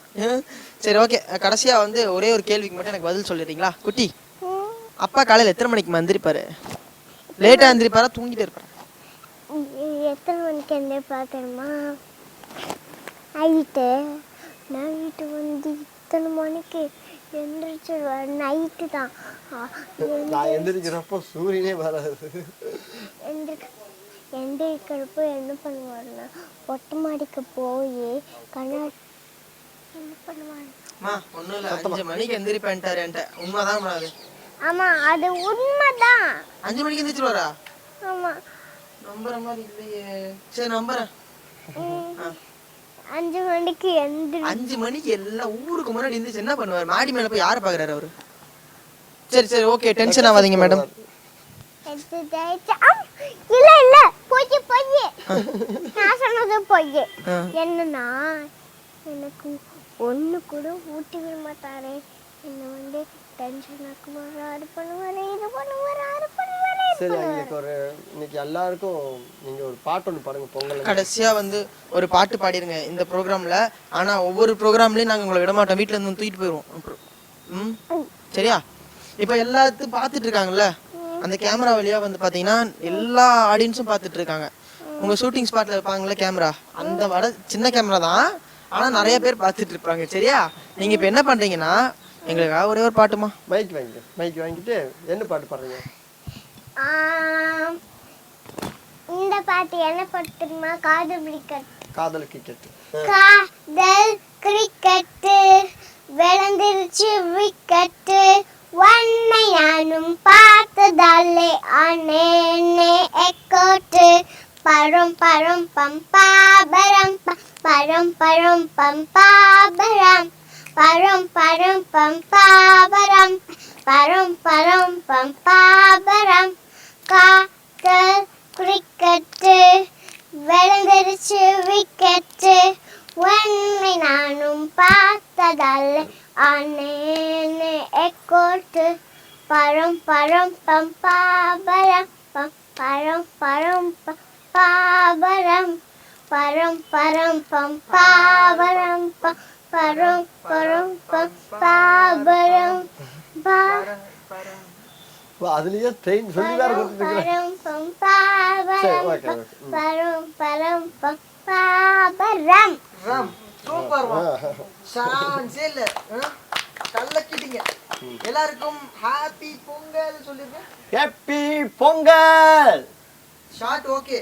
சரி ஓகே, கடைசியாக வந்து ஒரே ஒரு கேள்விக்கு மட்டும் எனக்கு பதில் சொல்லிடுறீங்களா? குட்டி, அப்பா காலையில் எத்தனை மணிக்கு எந்திரிப்பாரு? லேட்டாக எந்திரிப்பாரா, தூங்கிட்டே இருப்பாரு? எத்தனை மணிக்கு எந்திரிப்பாரு தெரியுமா? நைட்டு வந்து இத்தனை மணிக்கு எந்திரிச்சிருவாரு. நைட்டு தான் நான் எந்திரிக்கிறப்போ சூரியனே வராது. எந்திரிக்கிறப்போ என்ன பண்ணுவாருன்னா மொட்டை மாடிக்கு போய் கண்ணாடி என்ன பண்ணுவாரு? ஒன்றும் இல்லை, 5 மணிக்கு எந்திரிப்பேன்ட்டாரு என்கிட்ட. உண்மைதான் அது? ஆமா, அது உண்மைதான். 5 மணிக்கு எந்திரிச்சிருவாரா? ஆமா, நம்புற மாதிரி இல்லையே. சரி நம்புறேன். 5 மணிக்கு 5 மணிக்கு எல்லாம் ஊருக்கு முன்னாடி எந்திரிச்சு என்ன பண்ணுவார்? மாடி மேல போய் யாரை பாக்குறாரு அவரு? சரி சரி ஓகே, டென்ஷன் ஆகாதீங்க மேடம். இல்ல இல்ல போய் நான் சொன்னது போய். என்னன்னா எனக்கு ஒண்ணு கூட ஊட்டி விட மாட்டாரு. என்ன வந்து டென்ஷன் ஆக்குவாரு, அது பண்ணுவாரு, இது பண்ணுவாரு, அது பண்ணுவாரு, சரி இன்னைக்கு எல்லாருக்கும் நீங்க ஒரு பாட்டு ஒன்று பாடுங்க பொங்கல். கடைசியா வந்து ஒரு பாட்டு பாடிருங்க இந்த ப்ரோக்ராம்ல. ஆனா ஒவ்வொரு ப்ரோக்ராம்லயும் நாங்க உங்களை விட மாட்டோம், வீட்டுல இருந்து தூக்கிட்டு போயிடுவோம். சரியா? இப்ப எல்லாத்தையும் பாத்துட்டு இருக்காங்கல்ல, அந்த கேமரா வழியா வந்து பாத்தீங்கன்னா எல்லா ஆடியன்ஸும் பாத்துட்டு இருக்காங்க. உங்க ஷூட்டிங் ஸ்பாட்ல இருப்பாங்கல்ல கேமரா, அந்த சின்ன கேமரா தான், ஆனா நிறைய பேர் பாத்துட்டு இருப்பாங்க. சரியா? நீங்க இப்ப என்ன பண்றீங்கன்னா எங்களுக்காக ஒரே ஒரு பாட்டுமா. மைக் வாங்கிட்டு என்ன பாட்டு பாடுறீங்க? இந்த பாட்டு என்ன பாட்டு தெரியுமா? காதல் கிரிக்கெட். காதல் கிரிக்கெட்டு விளைந்திருச்சு விக்கெட்டு, உன்னை நானும் பார்த்ததாலே ஆனேனே எக்கோட்டு. பரம் பரம் பம் பாபரம் பரம் பரம் பம் பாபரம் பரம் பரம் பம் பாபரம் பரம் பரம் பம் பாபரம். காதல் கிரிக்கெட்டு விளைந்திருச்சு விக்கெட்டு, உன்னை நானும் பார்த்ததாலே ஆனேனே எக்கோட்டு. பரம் பரம் பம் பாபரம் பரம் பரம் பம் பாபரம் பரம் பரம் பம் பாபரம் பரம் பரம் பம் பாபரம். அதுலயே ட்ரெயின் சொல்லி வேற கொடுத்துருக்கேன். பரம் பம் பாபரம் பரம் பரம் பம் பாபரம். சூப்பர் சான்ஸே இல்ல, கலக்கிட்டீங்க. எல்லாருக்கும் ஹாப்பி பொங்கல் சொல்லிருங்க. ஹாப்பி பொங்கல். Short okay.